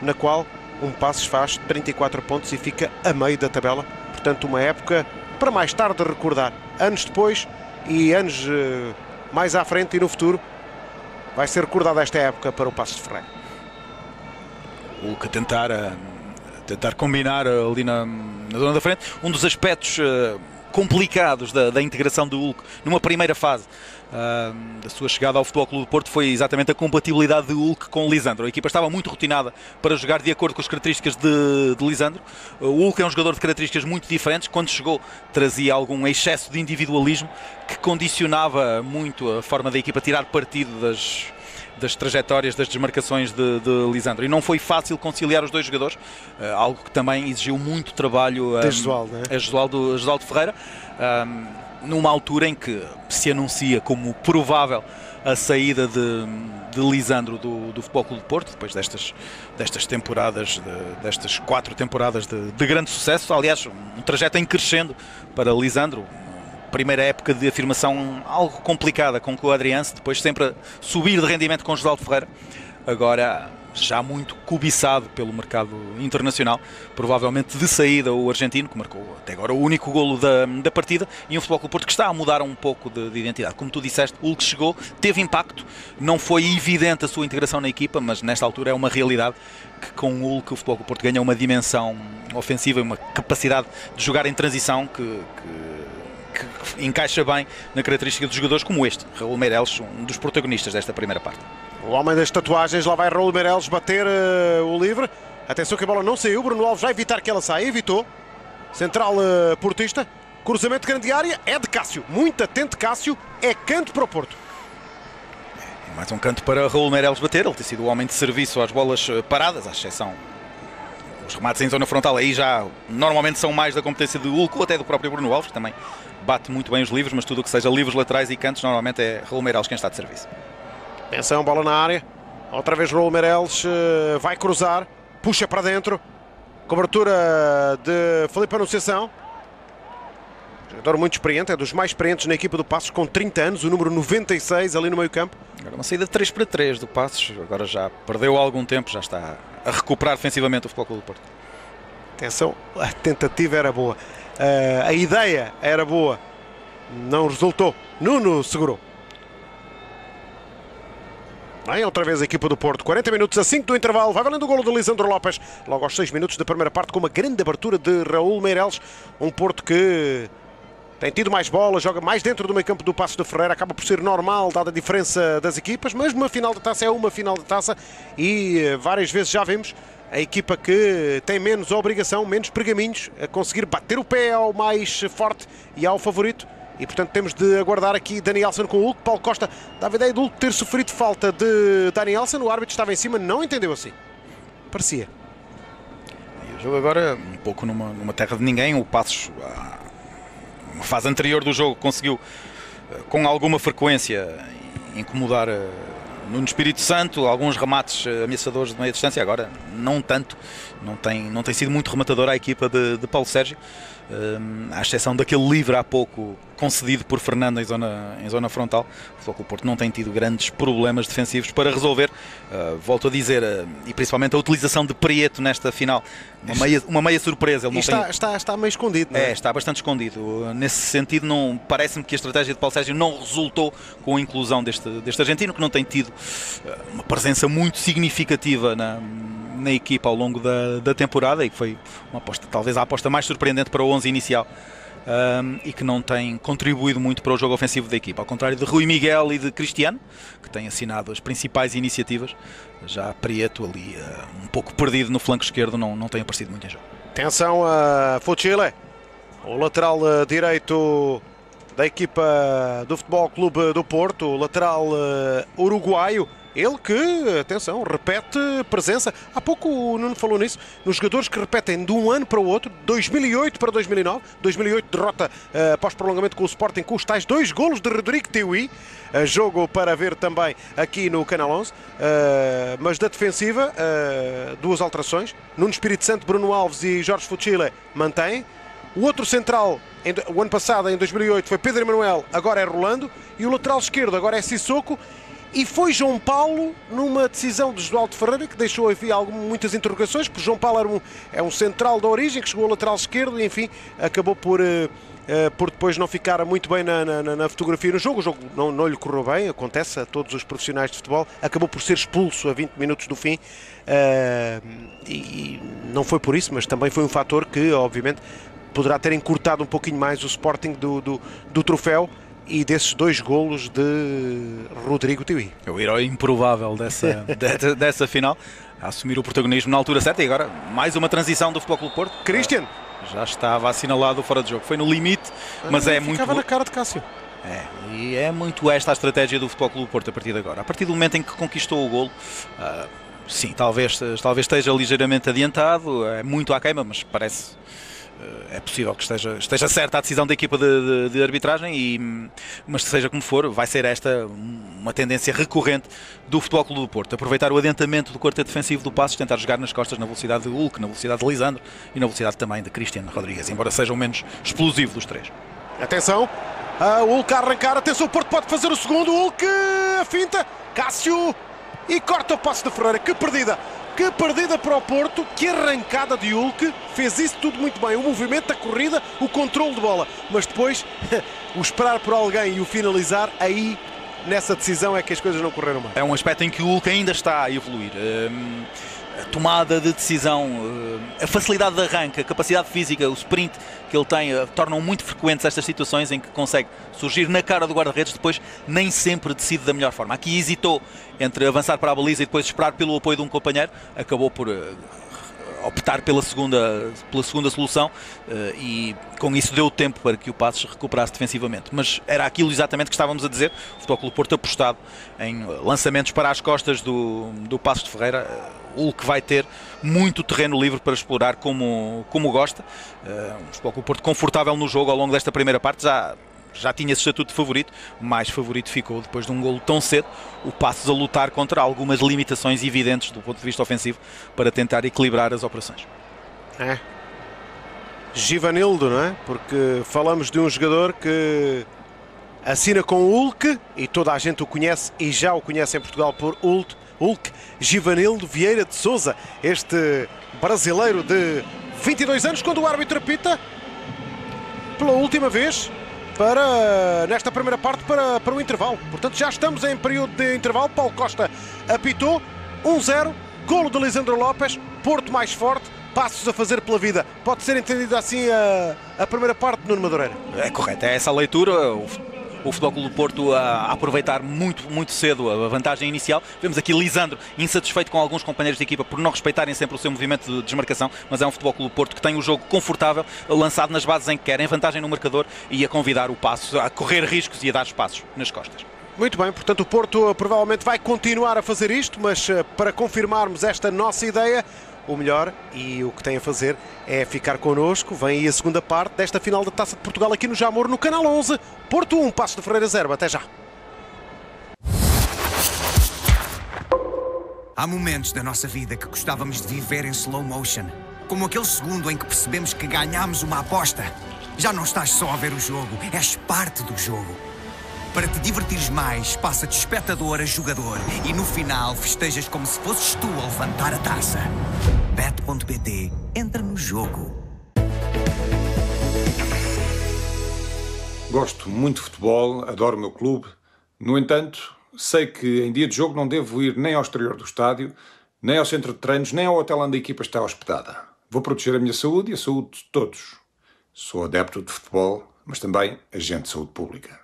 na qual um Passos faz 34 pontos e fica a meio da tabela. Portanto, uma época para mais tarde recordar. Anos depois e anos mais à frente e no futuro vai ser recordada esta época para o Passos de Ferreira. O que tentar combinar ali na zona da frente. Um dos aspectos complicados da integração do Hulk numa primeira fase da sua chegada ao Futebol Clube do Porto foi exatamente a compatibilidade de Hulk com Lisandro. A equipa estava muito rotinada para jogar de acordo com as características de Lisandro. O Hulk é um jogador de características muito diferentes. Quando chegou, trazia algum excesso de individualismo que condicionava muito a forma da equipa tirar partido das trajetórias, das desmarcações de Lisandro. E não foi fácil conciliar os dois jogadores, algo que também exigiu muito trabalho a Jesualdo Ferreira, numa altura em que se anuncia como provável a saída de Lisandro do Futebol Clube do Porto, depois destas temporadas, destas 4 temporadas de grande sucesso. Aliás, um trajeto em crescendo para Lisandro. Primeira época de afirmação algo complicada com o Adrianse, depois sempre a subir de rendimento com Jesualdo Ferreira, agora já muito cobiçado pelo mercado internacional, provavelmente de saída o argentino, que marcou até agora o único golo da partida, e um Futebol Clube do Porto que está a mudar um pouco de identidade. Como tu disseste, o Hulk chegou, teve impacto, não foi evidente a sua integração na equipa, mas nesta altura é uma realidade que com o Hulk o Futebol Clube do Porto ganha uma dimensão ofensiva e uma capacidade de jogar em transição que encaixa bem na característica dos jogadores como este, Raul Meireles, um dos protagonistas desta primeira parte. O homem das tatuagens, lá vai Raul Meireles bater o livre. Atenção que a bola não saiu, Bruno Alves vai evitar que ela saia, evitou. Central portista, cruzamento de grande área, é de Cássio, muito atento Cássio, é canto para o Porto. Mais um canto para Raul Meireles bater, ele tem sido o homem de serviço às bolas paradas, à exceção os remates em zona frontal, aí já normalmente são mais da competência do Hulk ou até do próprio Bruno Alves, que também bate muito bem os livros, mas tudo o que seja livros laterais e cantos normalmente é Raul Meireles quem está de serviço. Atenção, bola na área, outra vez Raul Meireles vai cruzar, puxa para dentro, cobertura de Filipe Anunciação, jogador muito experiente, é dos mais experientes na equipa do Passos, com 30 anos, o número 96 ali no meio campo. Agora uma saída de 3-3 do Passos, agora já perdeu algum tempo, já está a recuperar defensivamente o Futebol Clube do Porto. Atenção, a tentativa era boa, a ideia era boa, não resultou, Nuno segurou. Bem, outra vez a equipa do Porto, 40 minutos a 5 do intervalo, vai valendo o golo de Lisandro Lopes, logo aos 6 minutos da primeira parte, com uma grande abertura de Raul Meireles, um Porto que tem tido mais bola, joga mais dentro do meio campo do Passos de Ferreira, acaba por ser normal, dada a diferença das equipas, mas uma final de taça é uma final de taça e várias vezes já vimos a equipa que tem menos obrigação, menos pergaminhos, a conseguir bater o pé ao mais forte e ao favorito. E portanto temos de aguardar aqui Danielson com o Hulk. Paulo Costa dava a ideia do Hulk ter sofrido falta de Danielson, o árbitro estava em cima, não entendeu assim, parecia. E o jogo agora um pouco numa terra de ninguém, o Passos... Uma fase anterior do jogo conseguiu com alguma frequência incomodar no Espírito Santo, alguns remates ameaçadores de meia distância, agora não tanto, não tem sido muito rematador a equipa de Paulo Sérgio, à exceção daquele livre há pouco concedido por Fernando em zona frontal. O Futebol Clube do Porto não tem tido grandes problemas defensivos para resolver. Volto a dizer, e principalmente a utilização de Prieto nesta final, uma meia surpresa. Ele não está meio escondido, não é? Está bastante escondido. Nesse sentido, parece-me que a estratégia de Paulo Sérgio não resultou com a inclusão deste argentino, que não tem tido uma presença muito significativa na equipa ao longo da temporada, e que foi uma aposta, talvez a aposta mais surpreendente para o 11 inicial, e que não tem contribuído muito para o jogo ofensivo da equipa, ao contrário de Rui Miguel e de Cristiano, que têm assinado as principais iniciativas. Já Prieto ali um pouco perdido no flanco esquerdo, não tem aparecido muito em jogo. Atenção a Fuchile, o lateral direito da equipa do Futebol Clube do Porto, o lateral uruguaio. Ele que, atenção, repete presença. Há pouco o Nuno falou nisso, nos jogadores que repetem de um ano para o outro, 2008 para 2009. 2008 derrota após prolongamento com o Sporting, com os tais 2 golos de Rodrigo Teui. Jogo para ver também aqui no Canal 11. Mas da defensiva, 2 alterações. Nuno Espírito Santo, Bruno Alves e Jorge Fuchile mantém. O outro central, o ano passado, em 2008, foi Pedro Emanuel, agora é Rolando. E o lateral esquerdo agora é Sissoko. E foi João Paulo numa decisão de Josualdo Ferreira que deixou enfim, muitas interrogações, porque João Paulo é um central da origem que chegou ao lateral esquerdo e enfim acabou por depois não ficar muito bem na fotografia no jogo. O jogo não lhe correu bem, acontece a todos os profissionais de futebol. Acabou por ser expulso a 20 minutos do fim e não foi por isso, mas também foi um fator que obviamente poderá ter encurtado um pouquinho mais o Sporting do troféu e desses 2 golos de Rodrigo Teui. É o herói improvável dessa final, a assumir o protagonismo na altura certa. E agora mais uma transição do Futebol Clube do Porto. Christian já estava assinalado fora de jogo, foi no limite, mas ficava na cara de Cássio. E é muito esta a estratégia do Futebol Clube do Porto a partir de agora. A partir do momento em que conquistou o golo, sim, talvez esteja ligeiramente adiantado, é muito à queima, mas parece... É possível que esteja certa a decisão da equipa de arbitragem, mas seja como for, vai ser esta uma tendência recorrente do Futebol Clube do Porto. Aproveitar o adiantamento do quarteto defensivo do Passos, tentar jogar nas costas na velocidade de Hulk, na velocidade de Lisandro e na velocidade também de Cristiano Rodrigues, embora seja o menos explosivo dos 3. Atenção, o Hulk a arrancar, atenção, o Porto pode fazer o segundo, o Hulk, a finta, Cássio e corta o passe de Ferreira, que perdida! Que perdida para o Porto, que arrancada de Hulk, fez isso tudo muito bem, o movimento da corrida, o controle de bola, mas depois o esperar por alguém e o finalizar, aí nessa decisão é que as coisas não correram bem. É um aspecto em que o Hulk ainda está a evoluir. A tomada de decisão, a facilidade de arranque, a capacidade física, o sprint que ele tem, tornam muito frequentes estas situações em que consegue surgir na cara do guarda-redes, depois nem sempre decide da melhor forma. Aqui hesitou entre avançar para a baliza e depois esperar pelo apoio de um companheiro, acabou por optar pela segunda solução e com isso deu tempo para que o Passos recuperasse defensivamente. Mas era aquilo exatamente que estávamos a dizer, o Futebol Clube do Porto apostado em lançamentos para as costas do Passos de Ferreira. O Hulk vai ter muito terreno livre para explorar como gosta. O Futebol Clube do Porto confortável no jogo ao longo desta primeira parte, já tinha esse estatuto de favorito, mais favorito ficou depois de um golo tão cedo, o Passos a lutar contra algumas limitações evidentes do ponto de vista ofensivo para tentar equilibrar as operações. Givanildo, não é? Porque falamos de um jogador que assina com o Hulk e toda a gente o conhece e já o conhece em Portugal por Hulk, Givanildo Vieira de Sousa, este brasileiro de 22 anos, quando o árbitro apita pela última vez nesta primeira parte para o intervalo. Portanto, já estamos em período de intervalo. Paulo Costa apitou 1-0, golo de Lisandro Lopes, Porto mais forte, Passos a fazer pela vida. Pode ser entendido assim a primeira parte de Nuno Madureira? É correto, é essa a leitura. O Futebol Clube do Porto a aproveitar muito cedo a vantagem inicial. Vemos aqui Lisandro insatisfeito com alguns companheiros de equipa por não respeitarem sempre o seu movimento de desmarcação, mas é um Futebol Clube do Porto que tem o jogo confortável, lançado nas bases em que quer, em vantagem no marcador e a convidar o Passos a correr riscos e a dar espaços nas costas. Muito bem, portanto o Porto provavelmente vai continuar a fazer isto, mas para confirmarmos esta nossa ideia, o melhor e o que tem a fazer é ficar connosco. Vem aí a segunda parte desta final da Taça de Portugal aqui no Jamor, no Canal 11. Porto 1, Passos de Ferreira 0. Até já. Há momentos da nossa vida que gostávamos de viver em slow motion. Como aquele segundo em que percebemos que ganhámos uma aposta. Já não estás só a ver o jogo, és parte do jogo. Para te divertires mais, passa de espectador a jogador e no final festejas como se fosses tu a levantar a taça. Bet.pt, entra no jogo. Gosto muito de futebol, adoro o meu clube. No entanto, sei que em dia de jogo não devo ir nem ao exterior do estádio, nem ao centro de treinos, nem ao hotel onde a equipa está hospedada. Vou proteger a minha saúde e a saúde de todos. Sou adepto de futebol, mas também agente de saúde pública.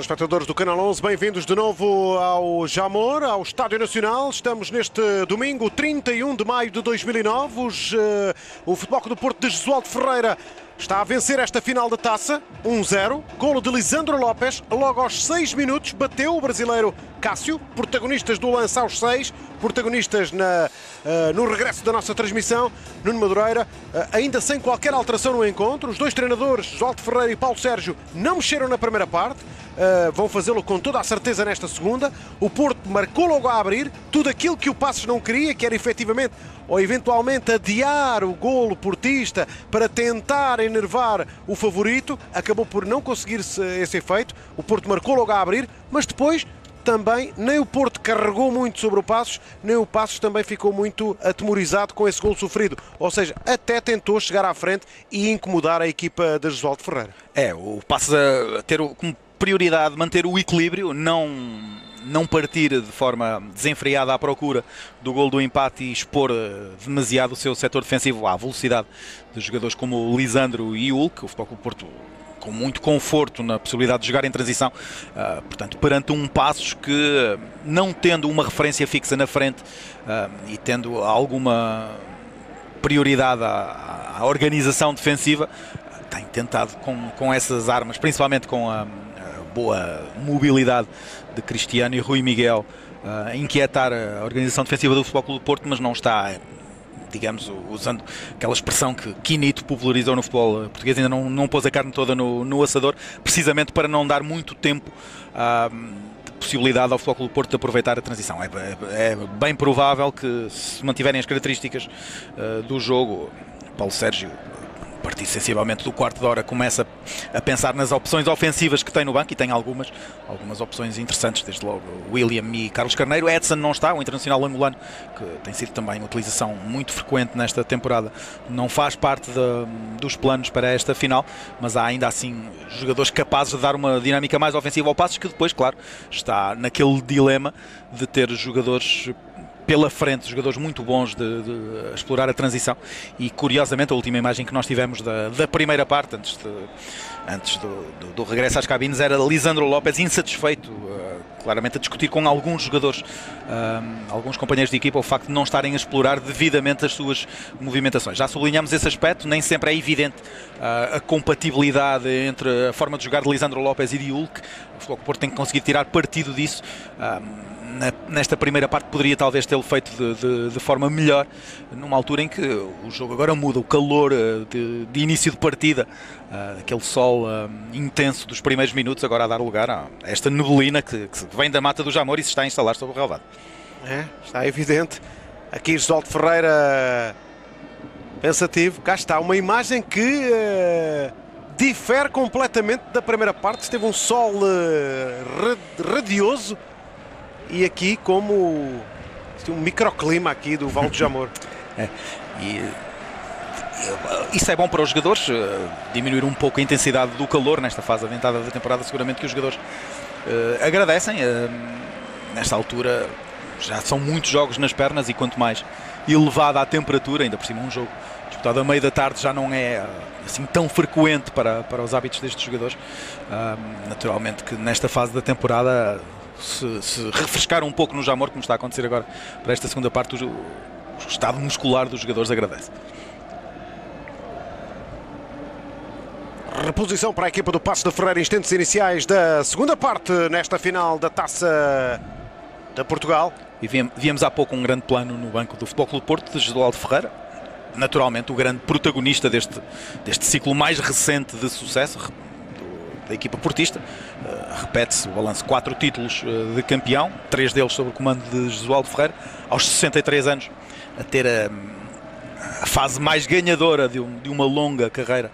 Telespectadores do Canal 11, bem-vindos de novo ao Jamor, ao Estádio Nacional. Estamos neste domingo, 31 de maio de 2009. O Futebol Clube do Porto de Jesualdo Ferreira está a vencer esta final da taça, 1-0. Golo de Lisandro Lopes, logo aos 6 minutos, bateu o brasileiro Cássio. Protagonistas do lance aos 6, protagonistas no regresso da nossa transmissão, Nuno Madureira, ainda sem qualquer alteração no encontro. Os dois treinadores, Jesualdo Ferreira e Paulo Sérgio, não mexeram na primeira parte. Vão fazê-lo com toda a certeza nesta segunda. O Porto marcou logo a abrir tudo aquilo que o Passos não queria, que era efetivamente ou eventualmente adiar o golo portista para tentar enervar o favorito. Acabou por não conseguir esse efeito. O Porto marcou logo a abrir, mas depois também nem o Porto carregou muito sobre o Passos, nem o Passos também ficou muito atemorizado com esse golo sofrido. Ou seja, até tentou chegar à frente e incomodar a equipa de Jesualdo Ferreira. O Passos a ter como prioridade manter o equilíbrio, não partir de forma desenfreada à procura do golo do empate e expor demasiado o seu setor defensivo à velocidade de jogadores como o Lisandro e o Hulk. O Futebol Clube do Porto com muito conforto na possibilidade de jogar em transição, portanto, perante um Passos que, não tendo uma referência fixa na frente e tendo alguma prioridade à organização defensiva, tem tentado com essas armas, principalmente com a boa mobilidade de Cristiano e Rui Miguel, inquietar a organização defensiva do Futebol Clube do Porto, mas não está, digamos, usando aquela expressão que Quinito popularizou no futebol português, ainda não pôs a carne toda no assador, precisamente para não dar muito tempo de possibilidade ao Futebol Clube do Porto de aproveitar a transição. É bem provável que, se mantiverem as características do jogo, Paulo Sérgio, a partir sensivelmente do quarto de hora, começa a pensar nas opções ofensivas que tem no banco, e tem algumas opções interessantes, desde logo William e Carlos Carneiro. Edson não está, o internacional angolano, que tem sido também uma utilização muito frequente nesta temporada, não faz parte dos planos para esta final, mas há ainda assim jogadores capazes de dar uma dinâmica mais ofensiva ao Passos, que depois, claro, está naquele dilema de ter jogadores pela frente, jogadores muito bons de explorar a transição. E curiosamente a última imagem que nós tivemos da primeira parte, antes do regresso às cabines, era Lisandro Lopes insatisfeito, claramente a discutir com alguns jogadores, alguns companheiros de equipa, o facto de não estarem a explorar devidamente as suas movimentações. Já sublinhamos esse aspecto, nem sempre é evidente a compatibilidade entre a forma de jogar de Lisandro Lopes e de Hulk. O Futebol Clube do Porto tem que conseguir tirar partido disso. Nesta primeira parte poderia talvez tê-lo feito de forma melhor, numa altura em que o jogo agora muda, o calor de início de partida, aquele sol intenso dos primeiros minutos, agora a dar lugar a esta neblina que vem da mata do Jamor e se está a instalar sobre o relvado. Está evidente. Aqui Jesualdo Ferreira pensativo. Cá está uma imagem que difere completamente da primeira parte. Teve um sol radioso. E aqui como um microclima aqui do Val do Jamor. Isso é bom para os jogadores, diminuir um pouco a intensidade do calor nesta fase aventada da temporada. Seguramente que os jogadores agradecem. Nesta altura já são muitos jogos nas pernas, e quanto mais elevada a temperatura, ainda por cima um jogo disputado a meio da tarde já não é assim tão frequente para os hábitos destes jogadores. Naturalmente que nesta fase da temporada, se refrescar um pouco no Jamor, como está a acontecer agora para esta segunda parte, o estado muscular dos jogadores agradece. Reposição para a equipa do Passos de Ferreira, instantes iniciais da segunda parte nesta final da Taça de Portugal. E víamos há pouco um grande plano no banco do Futebol Clube do Porto, de Jesualdo Ferreira, naturalmente o grande protagonista deste ciclo mais recente de sucesso da equipa portista. Repete-se o balanço: 4 títulos de campeão, 3 deles sob o comando de Jesualdo Ferreira, aos 63 anos, a ter a fase mais ganhadora de uma longa carreira,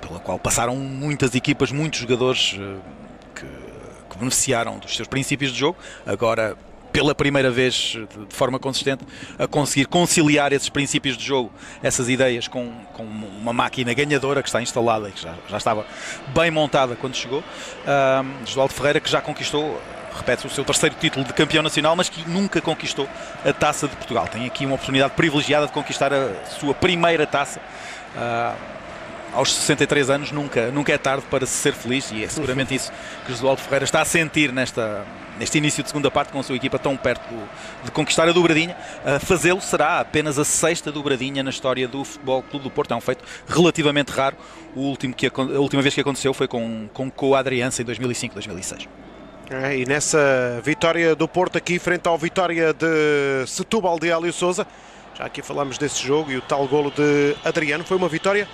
pela qual passaram muitas equipas, muitos jogadores que beneficiaram dos seus princípios de jogo. Agora, pela primeira vez, de forma consistente, a conseguir conciliar esses princípios de jogo, essas ideias, com uma máquina ganhadora que está instalada e que já estava bem montada quando chegou. Jesualdo Ferreira, que já conquistou, repete-se, o seu terceiro título de campeão nacional, mas que nunca conquistou a Taça de Portugal. Tem aqui uma oportunidade privilegiada de conquistar a sua primeira taça, aos 63 anos nunca é tarde para se ser feliz, e é seguramente isso que Josualdo Ferreira está a sentir neste início de segunda parte, com a sua equipa tão perto de conquistar a dobradinha. Fazê-lo será apenas a 6ª dobradinha na história do Futebol Clube do Porto. É um feito relativamente raro. A última vez que aconteceu foi com o Adriança em 2005-2006. E nessa vitória do Porto aqui frente ao Vitória de Setúbal de Hélio Sousa, já aqui falamos desse jogo e o tal golo de Adriano, foi uma vitória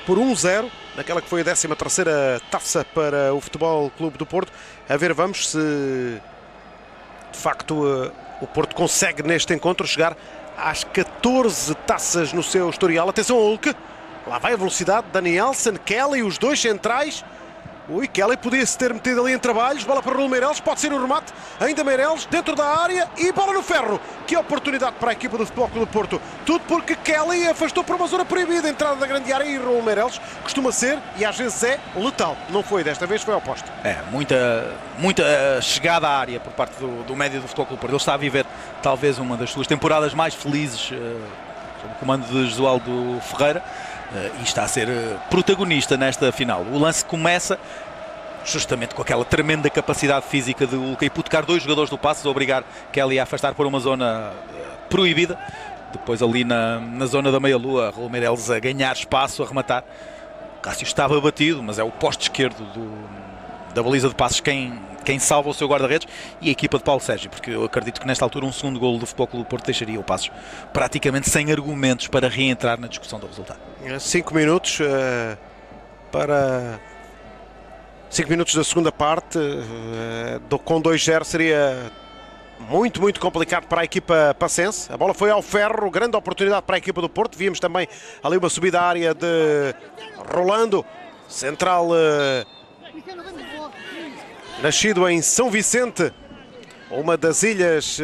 por 1-0 naquela que foi a 13ª taça para o Futebol Clube do Porto. A ver, vamos se de facto o Porto consegue neste encontro chegar às 14 taças no seu historial. Atenção ao Hulk, lá vai a velocidade, Danielson, Kelly, os dois centrais. Kelly podia-se ter metido ali em trabalhos. Bola para Raul Meireles, pode ser o remate. Ainda Meireles dentro da área e bola no ferro. Que oportunidade para a equipa do Futebol Clube do Porto. Tudo porque Kelly afastou para uma zona proibida a entrada da grande área, e Raul Meireles costuma ser, e às vezes é, letal. Não foi, desta vez foi ao poste. Muita chegada à área por parte do médio do Futebol Clube do Porto. Ele está a viver talvez uma das suas temporadas mais felizes sob o comando de Josualdo Ferreira. E está a ser protagonista nesta final. O lance começa justamente com aquela tremenda capacidade física de Hulk, hipotecar 2 jogadores do Passos, a obrigar Kelly a afastar por uma zona proibida. Depois ali na zona da meia-lua, Raul Meireles a ganhar espaço, a rematar. Cássio estava batido, mas é o poste esquerdo da baliza de Passos quem salva o seu guarda-redes, e a equipa de Paulo Sérgio, porque eu acredito que nesta altura um segundo golo do Futebol Clube do Porto deixaria o Passos praticamente sem argumentos para reentrar na discussão do resultado. 5 minutos para 5 minutos da segunda parte, com 2-0 seria muito complicado para a equipa passense. A bola foi ao ferro, grande oportunidade para a equipa do Porto. Víamos também ali uma subida à área de Rolando, central nascido em São Vicente, uma das ilhas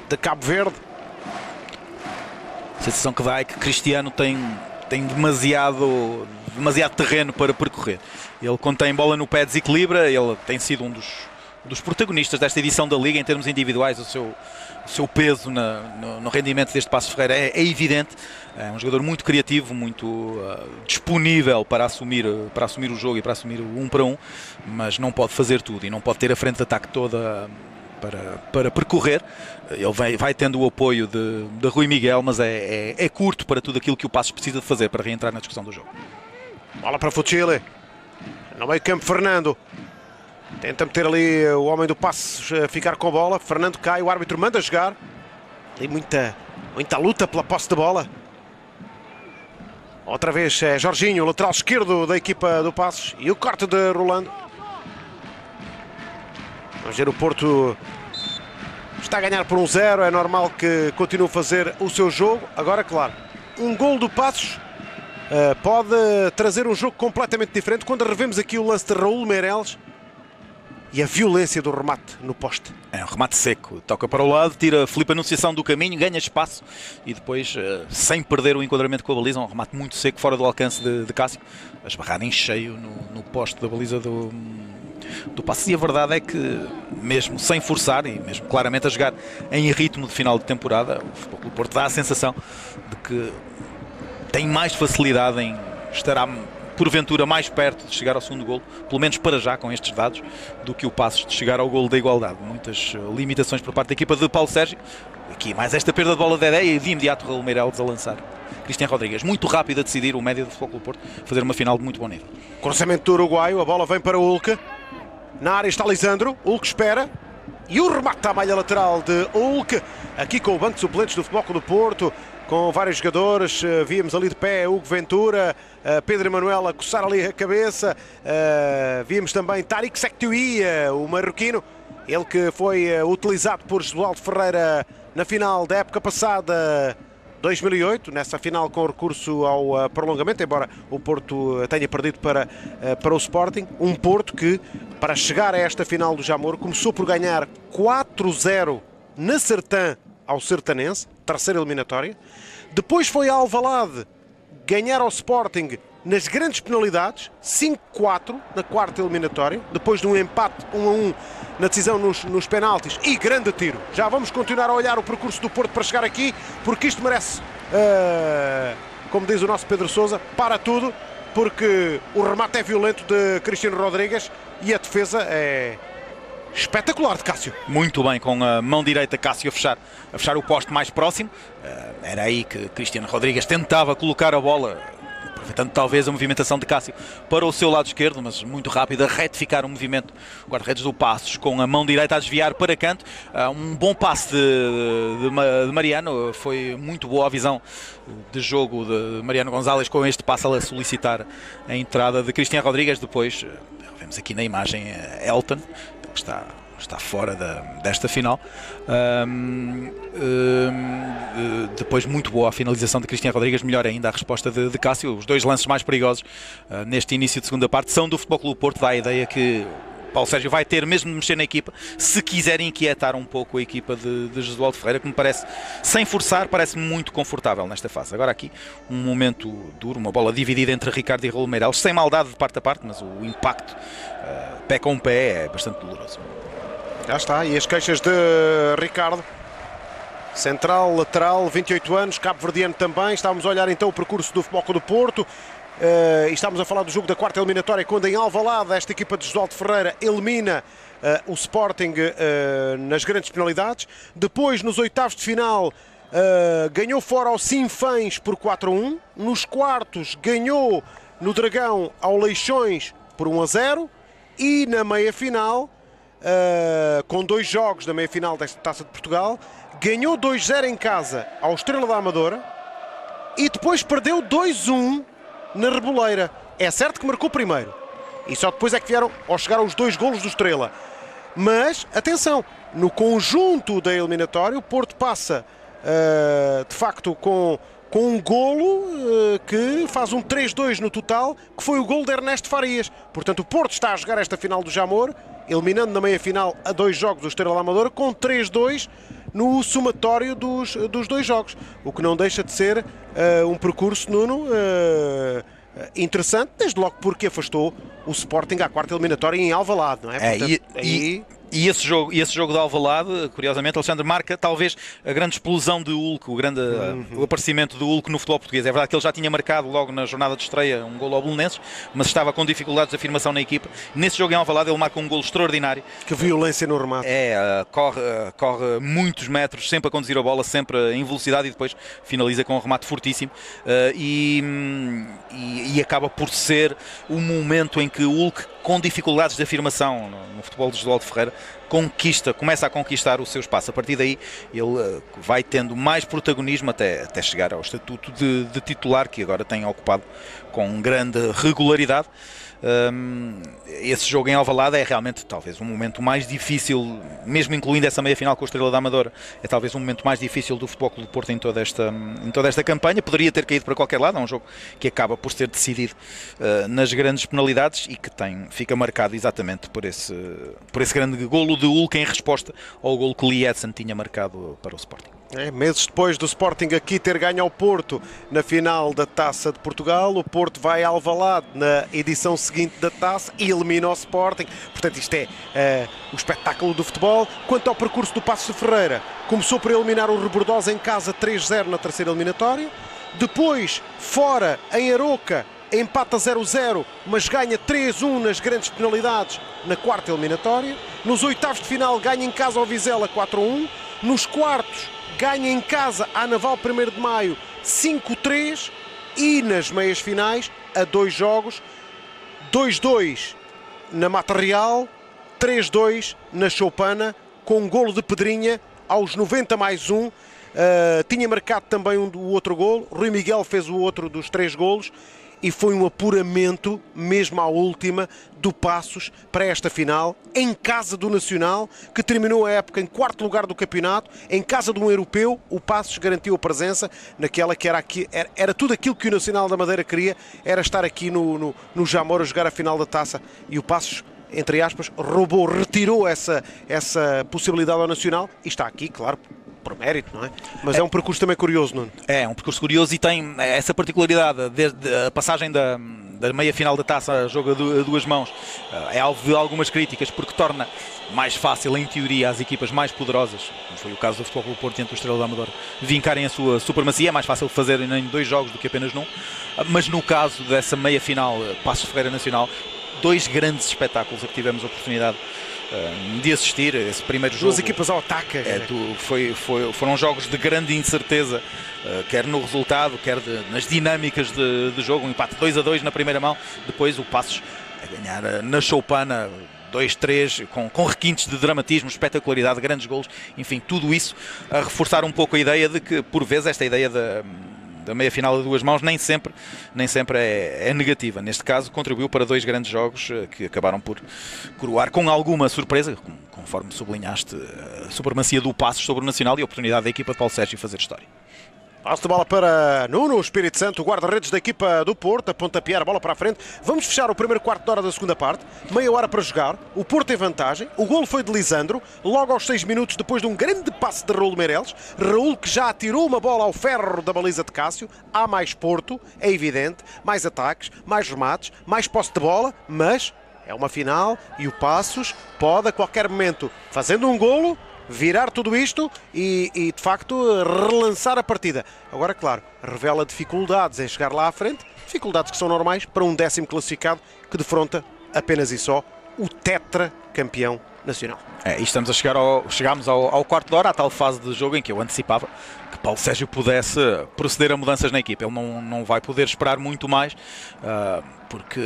de Cabo Verde. A sensação que dá é que Cristiano tem demasiado terreno para percorrer. Ele, quando tem bola no pé, desequilibra. Ele tem sido um dos protagonistas desta edição da Liga em termos individuais. O seu peso no rendimento deste Passos Ferreira é evidente. É um jogador muito criativo, muito disponível para assumir o jogo e para assumir o 1 para 1, mas não pode fazer tudo e não pode ter a frente de ataque toda para percorrer. Ele vai tendo o apoio de Rui Miguel, mas é curto para tudo aquilo que o Passos precisa de fazer para reentrar na discussão do jogo. Bola para Fucile, no meio campo Fernando, tenta meter ali o homem do Passos a ficar com a bola. Fernando cai, o árbitro manda jogar. Ali muita luta pela posse de bola. Outra vez é Jorginho, lateral esquerdo da equipa do Passos, e o corte de Rolando. Vamos ver, o Porto está a ganhar por 1-0, é normal que continue a fazer o seu jogo. Agora, claro, um gol do Passos pode trazer um jogo completamente diferente. Quando revemos aqui o lance de Raul Meireles e a violência do remate no poste. É um remate seco, toca para o lado, tira Filipe Anunciação do caminho, ganha espaço e depois, sem perder o enquadramento com a baliza, um remate muito seco, fora do alcance de Cássio, a esbarrar em cheio no poste da baliza do Passos. E a verdade é que, mesmo sem forçar e mesmo claramente a jogar em ritmo de final de temporada, o Futebol Clube do Porto dá a sensação de que tem mais facilidade em estar porventura mais perto de chegar ao segundo golo, pelo menos para já com estes dados, do que o Passos de chegar ao golo da igualdade. Muitas limitações por parte da equipa de Paulo Sérgio. Aqui mais esta perda de bola de Dedé e de imediato Raul Meireles a lançar Cristiano Rodrigues. Muito rápido a decidir o médio do Futebol Clube do Porto, fazer uma final de muito bom nível. Cruzamento do uruguaio, a bola vem para o Hulk. Na área está Lisandro, Hulk espera. E o remate à malha lateral de Hulk, aqui com o banco de suplentes do Futebol Clube do Porto, com vários jogadores. Víamos ali de pé Hugo Ventura, Pedro Emanuel a coçar ali a cabeça. Víamos também Tariq Sektoui, o marroquino, ele que foi utilizado por Josualdo Ferreira na final da época passada, 2008, nessa final com recurso ao prolongamento, embora o Porto tenha perdido para o Sporting. Um Porto que, para chegar a esta final do Jamor, começou por ganhar 4-0 na Sertã ao Sertanense, terceira eliminatória. Depois foi a Alvalade ganhar ao Sporting nas grandes penalidades, 5-4 na quarta eliminatória, depois de um empate 1-1 na decisão nos penaltis e grande tiro. Já vamos continuar a olhar o percurso do Porto para chegar aqui, porque isto merece como diz o nosso Pedro Sousa, para tudo, porque o remate é violento de Cristiano Rodrigues e a defesa é espetacular de Cássio. Muito bem, com a mão direita Cássio a fechar o poste mais próximo. Era aí que Cristiano Rodrigues tentava colocar a bola, aproveitando talvez a movimentação de Cássio para o seu lado esquerdo, mas muito rápido a retificar o movimento. O guarda-redes do Passos com a mão direita a desviar para canto. Um bom passe de Mariano, foi muito boa a visão de jogo de Mariano Gonzalez com este passe a solicitar a entrada de Cristiano Rodrigues. Depois, vemos aqui na imagem Elton, está fora desta final. Depois muito boa a finalização de Cristiano Rodrigues, melhor ainda a resposta de Cássio. Os dois lances mais perigosos neste início de segunda parte são do Futebol Clube do Porto. Dá a ideia que Paulo Sérgio vai ter mesmo de mexer na equipa, se quiser inquietar um pouco a equipa de Jesualdo Ferreira, que me parece, sem forçar, parece muito confortável nesta fase. Agora aqui um momento duro, uma bola dividida entre Ricardo e Raul Meireles, sem maldade de parte a parte, mas o impacto pé com pé é bastante doloroso. Já está, e as queixas de Ricardo. Central, lateral, 28 anos, cabo-verdiano também. Estávamos a olhar então o percurso do Futebol Clube do Porto. E estamos a falar do jogo da quarta eliminatória, quando em Alvalade esta equipa de Jesualdo Ferreira elimina o Sporting nas grandes penalidades. Depois, nos oitavos de final, ganhou fora ao Sinfãs por 4-1. Nos quartos, ganhou no Dragão ao Leixões por 1-0. E na meia-final, com 2 jogos da meia-final desta Taça de Portugal, ganhou 2-0 em casa ao Estrela da Amadora e depois perdeu 2-1 na Reboleira. É certo que marcou primeiro e só depois é que chegaram os 2 golos do Estrela. Mas, atenção, no conjunto da eliminatória o Porto passa de facto com um golo que faz um 3-2 no total, que foi o golo de Ernesto Farias. Portanto, o Porto está a jogar esta final do Jamor, eliminando na meia-final a 2 jogos do Estrela da Amadora, com 3-2 no somatório dos 2 jogos. O que não deixa de ser um percurso, Nuno, interessante, desde logo porque afastou o Sporting à quarta eliminatória em Alvalade, não é? Portanto, E esse jogo de Alvalade, curiosamente, Alexandre, marca talvez a grande explosão de Hulk, o aparecimento do Hulk no futebol português. É verdade que ele já tinha marcado logo na jornada de estreia um golo ao Belenenses, mas estava com dificuldades de afirmação na equipa. Nesse jogo em Alvalade ele marca um golo extraordinário. Que violência no remate. Corre muitos metros, sempre a conduzir a bola, sempre em velocidade, e depois finaliza com um remate fortíssimo. E acaba por ser o momento em que o Hulk, com dificuldades de afirmação no futebol de Jesualdo Ferreira, começa a conquistar o seu espaço. A partir daí ele vai tendo mais protagonismo até chegar ao estatuto de titular, que agora tem ocupado com grande regularidade. Esse jogo em Alvalade é realmente talvez um momento mais difícil, mesmo incluindo essa meia-final com a Estrela da Amadora, é talvez um momento mais difícil do Futebol Clube do Porto em toda esta campanha. Poderia ter caído para qualquer lado, é um jogo que acaba por ser decidido nas grandes penalidades e que fica marcado exatamente por esse grande golo de Hulk em resposta ao golo que Lee Edson tinha marcado para o Sporting. Meses depois do Sporting aqui ter ganho ao Porto na final da Taça de Portugal, o Porto vai a Alvalade na edição seguinte da Taça e elimina o Sporting. Portanto, isto é o espetáculo do futebol. Quanto ao percurso do Passos de Ferreira, começou por eliminar o Rebordosa em casa 3-0 na terceira eliminatória. Depois, fora, em Aroca, empata 0-0, mas ganha 3-1 nas grandes penalidades na quarta eliminatória. Nos oitavos de final, ganha em casa ao Vizela 4-1. Nos quartos, ganha em casa à Naval 1º de Maio 5-3 e nas meias finais, a 2 jogos, 2-2 na Mata Real, 3-2 na Choupana, com um golo de Pedrinha aos 90+1. Tinha marcado também o outro golo, Rui Miguel fez o outro dos 3 golos. E foi um apuramento, mesmo à última, do Passos para esta final, em casa do Nacional, que terminou a época em 4º lugar do campeonato, em casa de um europeu. O Passos garantiu a presença naquela que era tudo aquilo que o Nacional da Madeira queria, era estar aqui no Jamor a jogar a final da Taça, e o Passos, entre aspas, retirou essa possibilidade ao Nacional, e está aqui, claro, por mérito, não é? Mas é um percurso também curioso, não é? É um percurso curioso e tem essa particularidade, desde a passagem da meia-final da taça a jogo a duas mãos é alvo de algumas críticas, porque torna mais fácil, em teoria, as equipas mais poderosas, como foi o caso do Futebol Clube do Porto e entre o Estrela da Amadora, vincarem a sua supremacia. É mais fácil fazerem em 2 jogos do que apenas num. Mas no caso dessa meia-final Paços de Ferreira Nacional, 2 grandes espetáculos a que tivemos a oportunidade de assistir. Esse primeiro jogo, 2 equipas ao ataque. Foram jogos de grande incerteza, quer no resultado, quer nas dinâmicas de jogo. Um empate 2-2 na primeira mão, depois o Paços a ganhar na choupana 2-3, com requintes de dramatismo, espetacularidade, grandes golos, enfim, tudo isso a reforçar um pouco a ideia de que, por vezes, esta ideia da meia-final a 2 mãos nem sempre é negativa. Neste caso, contribuiu para 2 grandes jogos que acabaram por coroar com alguma surpresa, conforme sublinhaste, a supremacia do Paços sobre o Nacional e a oportunidade da equipa de Paulo Sérgio fazer história. Passo de bola para Nuno Espírito Santo, guarda-redes da equipa do Porto, a pontapear a bola para a frente. Vamos fechar o primeiro quarto de hora da segunda parte, meia hora para jogar. O Porto tem vantagem, o golo foi de Lisandro, logo aos 6 minutos, depois de um grande passe de Raul Meireles. Raul que já atirou uma bola ao ferro da baliza de Cássio. Há mais Porto, é evidente, mais ataques, mais remates, mais posse de bola, mas é uma final e o Paços pode a qualquer momento, fazendo um golo, virar tudo isto e de facto relançar a partida. Agora, claro, revela dificuldades em chegar lá à frente, dificuldades que são normais para um 10º classificado que defronta apenas e só o tetracampeão nacional. E estamos a chegámos ao quarto de hora, à tal fase de jogo em que eu antecipava que Paulo Sérgio pudesse proceder a mudanças na equipa. Ele não vai poder esperar muito mais, porque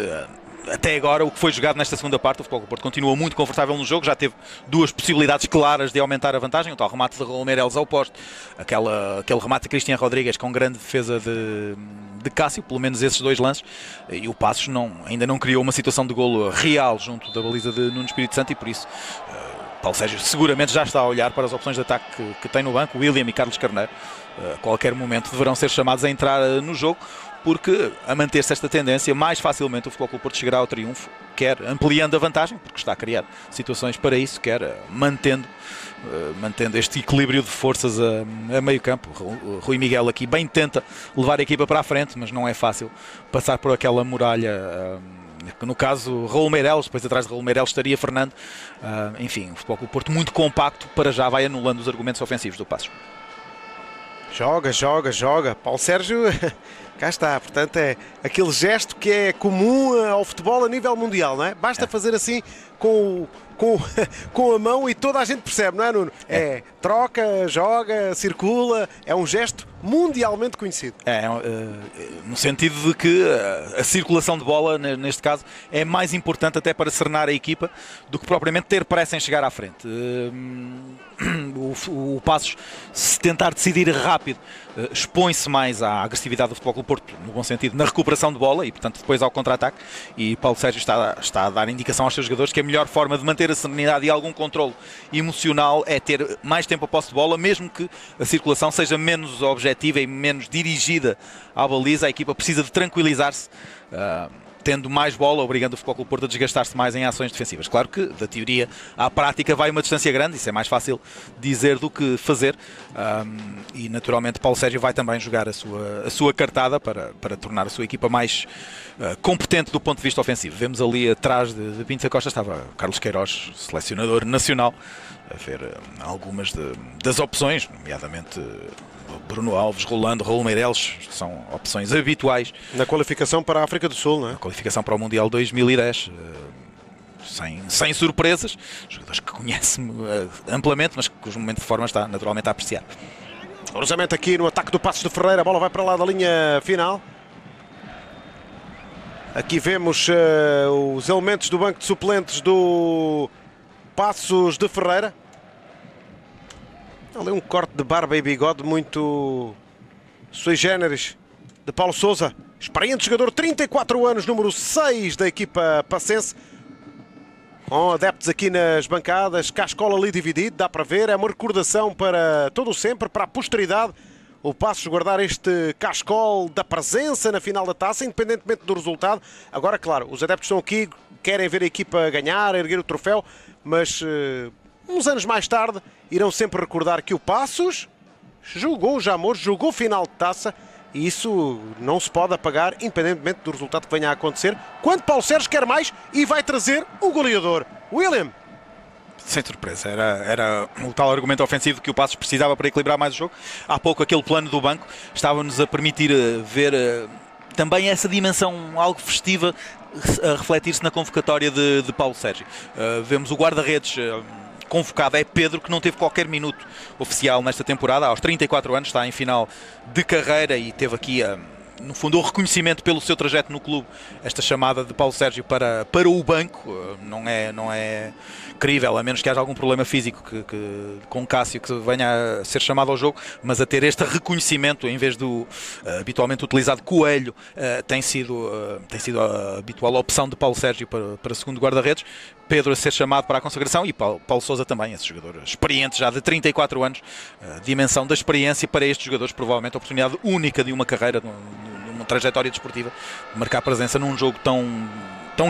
até agora, o que foi jogado nesta segunda parte, o Futebol Clube do Porto continua muito confortável no jogo, já teve 2 possibilidades claras de aumentar a vantagem, o tal remate de Raul Meireles ao poste, aquele remate de Cristian Rodrigues com grande defesa de Cássio, pelo menos esses 2 lances, e o Paços ainda não criou uma situação de golo real junto da baliza de Nuno Espírito Santo, e por isso Paulo Sérgio seguramente já está a olhar para as opções de ataque que tem no banco. William e Carlos Carneiro a qualquer momento deverão ser chamados a entrar no jogo, porque a manter-se esta tendência, mais facilmente o Futebol Clube do Porto chegará ao triunfo, quer ampliando a vantagem, porque está a criar situações para isso, quer mantendo este equilíbrio de forças a meio campo. Rui Miguel aqui bem tenta levar a equipa para a frente, mas não é fácil passar por aquela muralha. No caso, Raul Meireles, depois atrás de Raul Meireles estaria Fernando. Enfim, o Futebol Clube do Porto muito compacto, para já vai anulando os argumentos ofensivos do Paços. Joga. Paulo Sérgio, cá está. Portanto, é aquele gesto que é comum ao futebol a nível mundial, não é? Basta fazer assim com a mão e toda a gente percebe, não é, Nuno? Troca, joga, circula, é um gesto mundialmente conhecido. No sentido de que a circulação de bola, neste caso, é mais importante até para serenar a equipa do que propriamente ter pressa em chegar à frente. O Paços, se tentar decidir rápido, expõe-se mais à agressividade do Futebol Clube do Porto, no bom sentido, na recuperação de bola e, portanto, depois ao contra-ataque. E Paulo Sérgio está a dar indicação aos seus jogadores que a melhor forma de manter a serenidade e algum controle emocional é ter mais tempo a posse de bola, mesmo que a circulação seja menos objetiva e menos dirigida à baliza. A equipa precisa de tranquilizar-se, tendo mais bola, obrigando o Futebol Clube do Porto a desgastar-se mais em ações defensivas. Claro que da teoria à prática vai uma distância grande, isso é mais fácil dizer do que fazer, e naturalmente Paulo Sérgio vai também jogar a sua cartada para tornar a sua equipa mais competente do ponto de vista ofensivo. Vemos ali atrás de Pinto da Costa estava Carlos Queiroz, selecionador nacional, a ver algumas das opções, nomeadamente Bruno Alves, Rolando, Raul Meireles, são opções habituais. Na qualificação para a África do Sul, não é? Na qualificação para o Mundial 2010, sem surpresas, jogadores que conhece amplamente, mas cujo momento de forma está naturalmente a apreciar. Cruzamento aqui no ataque do Paços de Ferreira, a bola vai para lá da linha final. Aqui vemos os elementos do banco de suplentes do Paços de Ferreira. Ali um corte de barba e bigode muito sui generis de Paulo Sousa. Experiente jogador, 34 anos, número 6 da equipa pacense. Com adeptos aqui nas bancadas, cascola ali dividido, dá para ver. É uma recordação para todo o sempre, para a posteridade. O Paços guardar este cascol da presença na final da taça, independentemente do resultado. Agora, claro, os adeptos estão aqui, querem ver a equipa ganhar, erguer o troféu, mas uns anos mais tarde irão sempre recordar que o Paços jogou o Jamor, jogou final de taça e isso não se pode apagar, independentemente do resultado que venha a acontecer, quando Paulo Sérgio quer mais e vai trazer o goleador. William. Sem surpresa, era o tal argumento ofensivo que o Passos precisava para equilibrar mais o jogo. Há pouco aquele plano do banco estava-nos a permitir ver também essa dimensão algo festiva a refletir-se na convocatória de Paulo Sérgio. Vemos o guarda-redes convocado, é Pedro, que não teve qualquer minuto oficial nesta temporada, aos 34 anos, está em final de carreira e teve aqui no fundo o reconhecimento pelo seu trajeto no clube. Esta chamada de Paulo Sérgio para o banco não é crível, a menos que haja algum problema físico com Cássio que venha a ser chamado ao jogo, mas a ter este reconhecimento em vez do habitualmente utilizado Coelho, tem sido a habitual opção de Paulo Sérgio para segundo guarda-redes. Pedro a ser chamado para a consagração e Paulo Sousa também, esse jogador experiente já de 34 anos, dimensão da experiência para estes jogadores, provavelmente a oportunidade única de uma carreira, numa trajetória desportiva, de marcar presença num jogo tão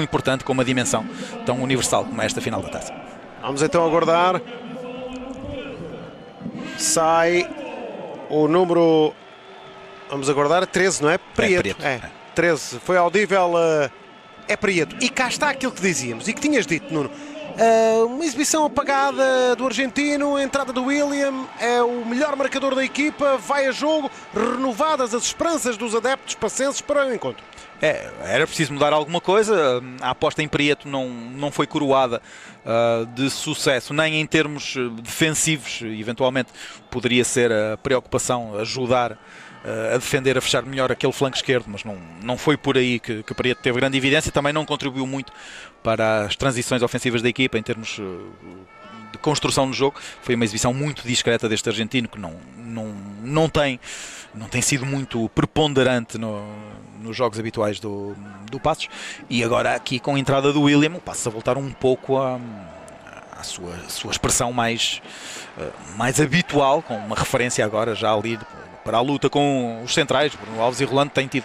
importante, com uma dimensão tão universal como esta final da Taça. Vamos então aguardar. Sai o número, vamos aguardar, 13, não é? Prieto. 13, foi audível, é Prieto. E cá está aquilo que dizíamos e que tinhas dito, Nuno. Uma exibição apagada do argentino, a entrada do William, é o melhor marcador da equipa, vai a jogo, renovadas as esperanças dos adeptos passenses para o encontro. Era preciso mudar alguma coisa. A aposta em Prieto não foi coroada de sucesso, nem em termos defensivos. Eventualmente poderia ser a preocupação ajudar a defender, a fechar melhor aquele flanco esquerdo, mas não foi por aí que Prieto teve grande evidência. Também não contribuiu muito para as transições ofensivas da equipa em termos de construção do jogo. Foi uma exibição muito discreta deste argentino, que não tem sido muito preponderante nos jogos habituais do Passos. E agora aqui com a entrada do William, o Passos a voltar um pouco à sua expressão mais habitual, com uma referência agora já ali para a luta com os centrais. Bruno Alves e Rolando têm tido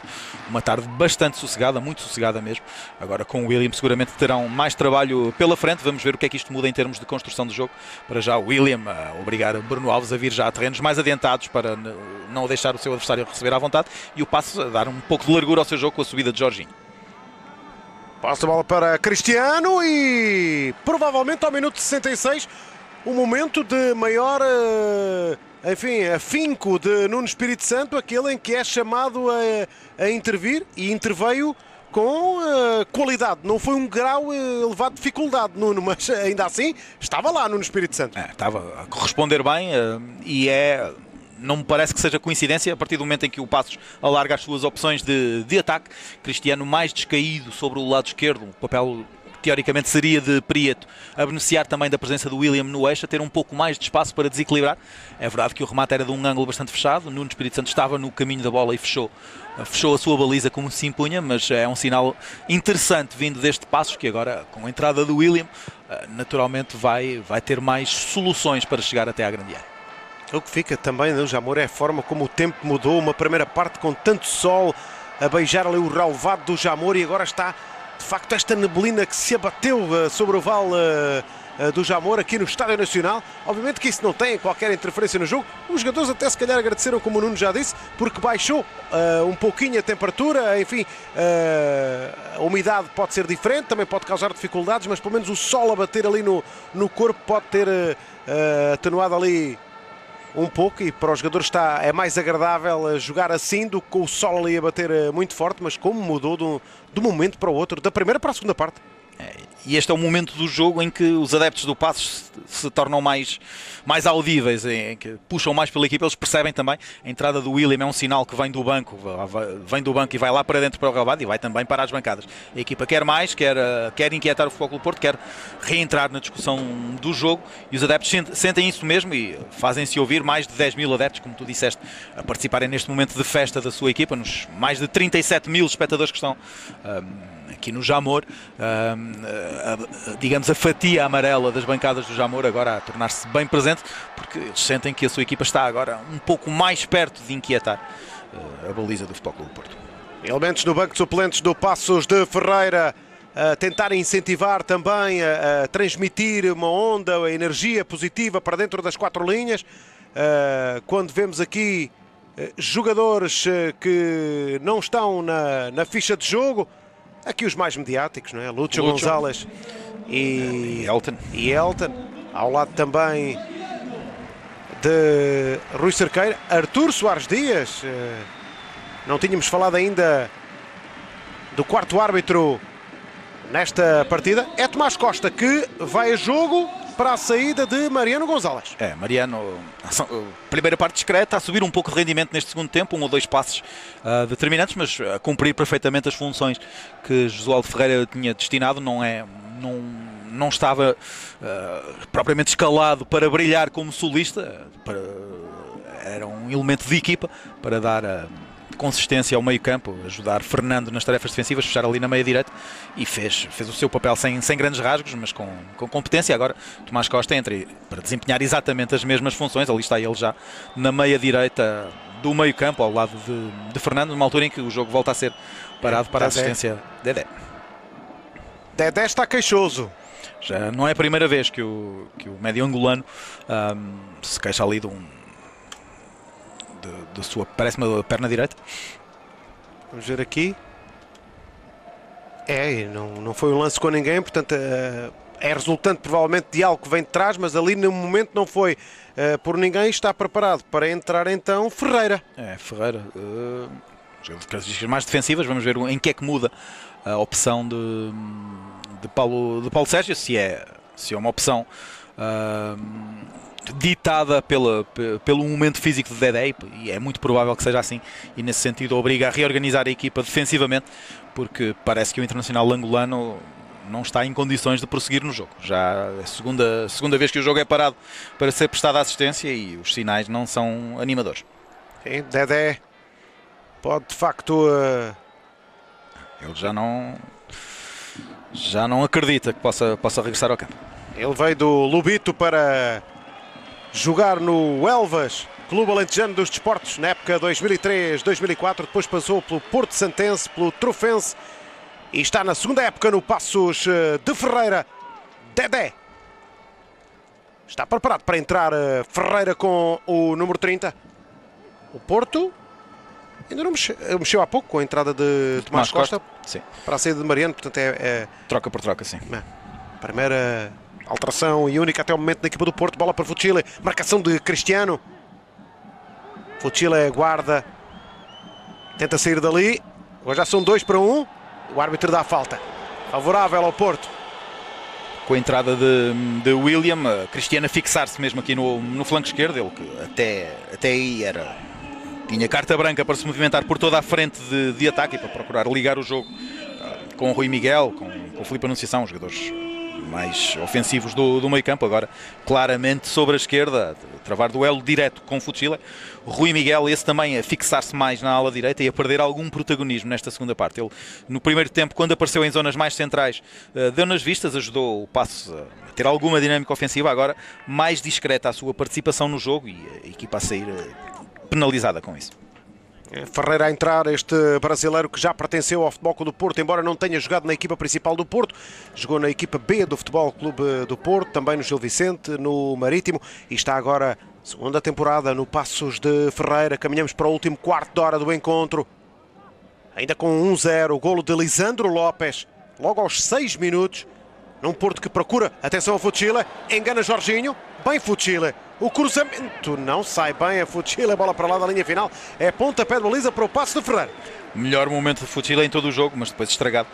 uma tarde bastante sossegada, muito sossegada mesmo. Agora com o William seguramente terão mais trabalho pela frente. Vamos ver o que é que isto muda em termos de construção do jogo. Para já o William a obrigar Bruno Alves a vir já a terrenos mais adiantados para não deixar o seu adversário receber à vontade, e o Passos a dar um pouco de largura ao seu jogo com a subida de Jorginho. Passa a bola para Cristiano e provavelmente ao minuto 66 o momento de maior afinco de Nuno Espírito Santo, aquele em que é chamado a intervir, e interveio com qualidade. Não foi um grau elevado de dificuldade, Nuno, mas ainda assim estava lá Nuno Espírito Santo. Estava a corresponder bem e não me parece que seja coincidência. A partir do momento em que o Passos alarga as suas opções de ataque, Cristiano mais descaído sobre o lado esquerdo, o papel teoricamente seria de Prieto, a beneficiar também da presença do William no eixo, a ter um pouco mais de espaço para desequilibrar. É verdade que o remate era de um ângulo bastante fechado, Nuno Espírito Santo estava no caminho da bola e fechou a sua baliza como se impunha, mas é um sinal interessante vindo deste Passos, que agora, com a entrada do William, naturalmente vai ter mais soluções para chegar até à grande área. O que fica também no Jamor é a forma como o tempo mudou, uma primeira parte com tanto sol a beijar ali o relvado do Jamor, e agora está de facto esta neblina que se abateu sobre o vale do Jamor aqui no Estádio Nacional. Obviamente que isso não tem qualquer interferência no jogo. Os jogadores até se calhar agradeceram, como o Nuno já disse, porque baixou um pouquinho a temperatura. Enfim, a umidade pode ser diferente, também pode causar dificuldades, mas pelo menos o sol a bater ali no corpo pode ter atenuado ali um pouco, e para os jogadores é mais agradável jogar assim do que com o sol ali a bater muito forte. Mas como mudou de um momento para o outro, da primeira para a segunda parte. E este é o momento do jogo em que os adeptos do Passos se tornam mais audíveis, em que puxam mais pela equipa. Eles percebem também a entrada do William é um sinal que vem do banco e vai lá para dentro para o relvado, e vai também para as bancadas. A equipa quer mais, quer inquietar o Futebol Clube do Porto, quer reentrar na discussão do jogo, e os adeptos sentem isso mesmo e fazem-se ouvir. Mais de 10 mil adeptos, como tu disseste, a participarem neste momento de festa da sua equipa, nos mais de 37 mil espectadores que estão aqui no Jamor. Digamos, a fatia amarela das bancadas do Jamor agora a tornar-se bem presente, porque eles sentem que a sua equipa está agora um pouco mais perto de inquietar a baliza do Futebol Clube do Porto. Elementos no banco de suplentes do Passos de Ferreira a tentar incentivar também, a transmitir uma onda, a energia positiva para dentro das quatro linhas. Quando vemos aqui jogadores que não estão na ficha de jogo. Aqui os mais mediáticos, não é? Lúcio Gonzalez e Elton. Ao lado também de Rui Cerqueira, Artur Soares Dias. Não tínhamos falado ainda do quarto árbitro nesta partida. É Tomás Costa que vai a jogo para a saída de Mariano Gonzalez. Mariano, primeira parte discreta, a subir um pouco de rendimento neste segundo tempo, 1 ou 2 passes determinantes, mas a cumprir perfeitamente as funções que Josualdo Ferreira tinha destinado. Não estava propriamente escalado para brilhar como solista, era um elemento de equipa para dar consistência ao meio campo, ajudar Fernando nas tarefas defensivas, fechar ali na meia direita, e fez o seu papel sem grandes rasgos, mas com competência. Agora Tomás Costa entra para desempenhar exatamente as mesmas funções. Ali está ele já na meia direita do meio campo, ao lado de Fernando, numa altura em que o jogo volta a ser parado para a assistência de Dedé está queixoso. Já não é a primeira vez que o médio angolano se queixa ali da sua, parece-me, perna direita. Vamos ver aqui. Não foi um lance com ninguém, portanto é resultante provavelmente de algo que vem de trás, mas ali no momento não foi por ninguém. Está preparado para entrar então Ferreira. Ferreira. Características mais defensivas, vamos ver em que é que muda a opção de Paulo Sérgio, se é uma opção ditada pelo momento físico de Dedé, e é muito provável que seja assim, e nesse sentido obriga a reorganizar a equipa defensivamente, porque parece que o internacional angolano não está em condições de prosseguir no jogo. Já é a segunda vez que o jogo é parado para ser prestada assistência, e os sinais não são animadores. Sim, Dedé pode de facto... Ele já não acredita que possa regressar ao campo. Ele veio do Lubito para jogar no Elvas, Clube Alentejano dos Desportos, na época 2003-2004. Depois passou pelo Porto Santense, pelo Trofense, e está na segunda época no Passos de Ferreira. Dedé está preparado para entrar Ferreira com o número 30. O Porto ainda não mexeu há pouco com a entrada de Tomás Costa. Sim. Para a saída de Mariano, portanto troca por troca, sim. Primeira alteração e única até o momento na equipa do Porto. Bola para Fucile, marcação de Cristiano. Fucile guarda, tenta sair dali. Agora já são 2-1. O árbitro dá a falta favorável ao Porto. Com a entrada de William, Cristiano a fixar-se mesmo aqui no flanco esquerdo. Ele que até aí tinha carta branca para se movimentar por toda a frente de ataque, e para procurar ligar o jogo com o Rui Miguel, com o Filipe Anunciação, os jogadores mais ofensivos do meio campo. Agora claramente sobre a esquerda, travar duelo direto com o Fucile. Rui Miguel, esse também a fixar-se mais na ala direita e a perder algum protagonismo nesta segunda parte. Ele, no primeiro tempo, quando apareceu em zonas mais centrais, deu nas vistas, ajudou o Passos a ter alguma dinâmica ofensiva. Agora mais discreta a sua participação no jogo, e a equipa a sair penalizada com isso. Ferreira a entrar, este brasileiro que já pertenceu ao Futebol Clube do Porto, embora não tenha jogado na equipa principal do Porto. Jogou na equipa B do Futebol Clube do Porto, também no Gil Vicente, no Marítimo, e está agora segunda temporada no Passos de Ferreira. Caminhamos para o último quarto de hora do encontro, ainda com 1-0, o golo de Lisandro Lopes, logo aos 6 minutos, num Porto que procura, atenção ao Fucile, engana Jorginho, bem Fucile. O cruzamento não sai bem a Fucile, a bola para lá da linha final. É pontapé de baliza para o Passo de Ferreira. Melhor momento de Fucile em todo o jogo, mas depois estragado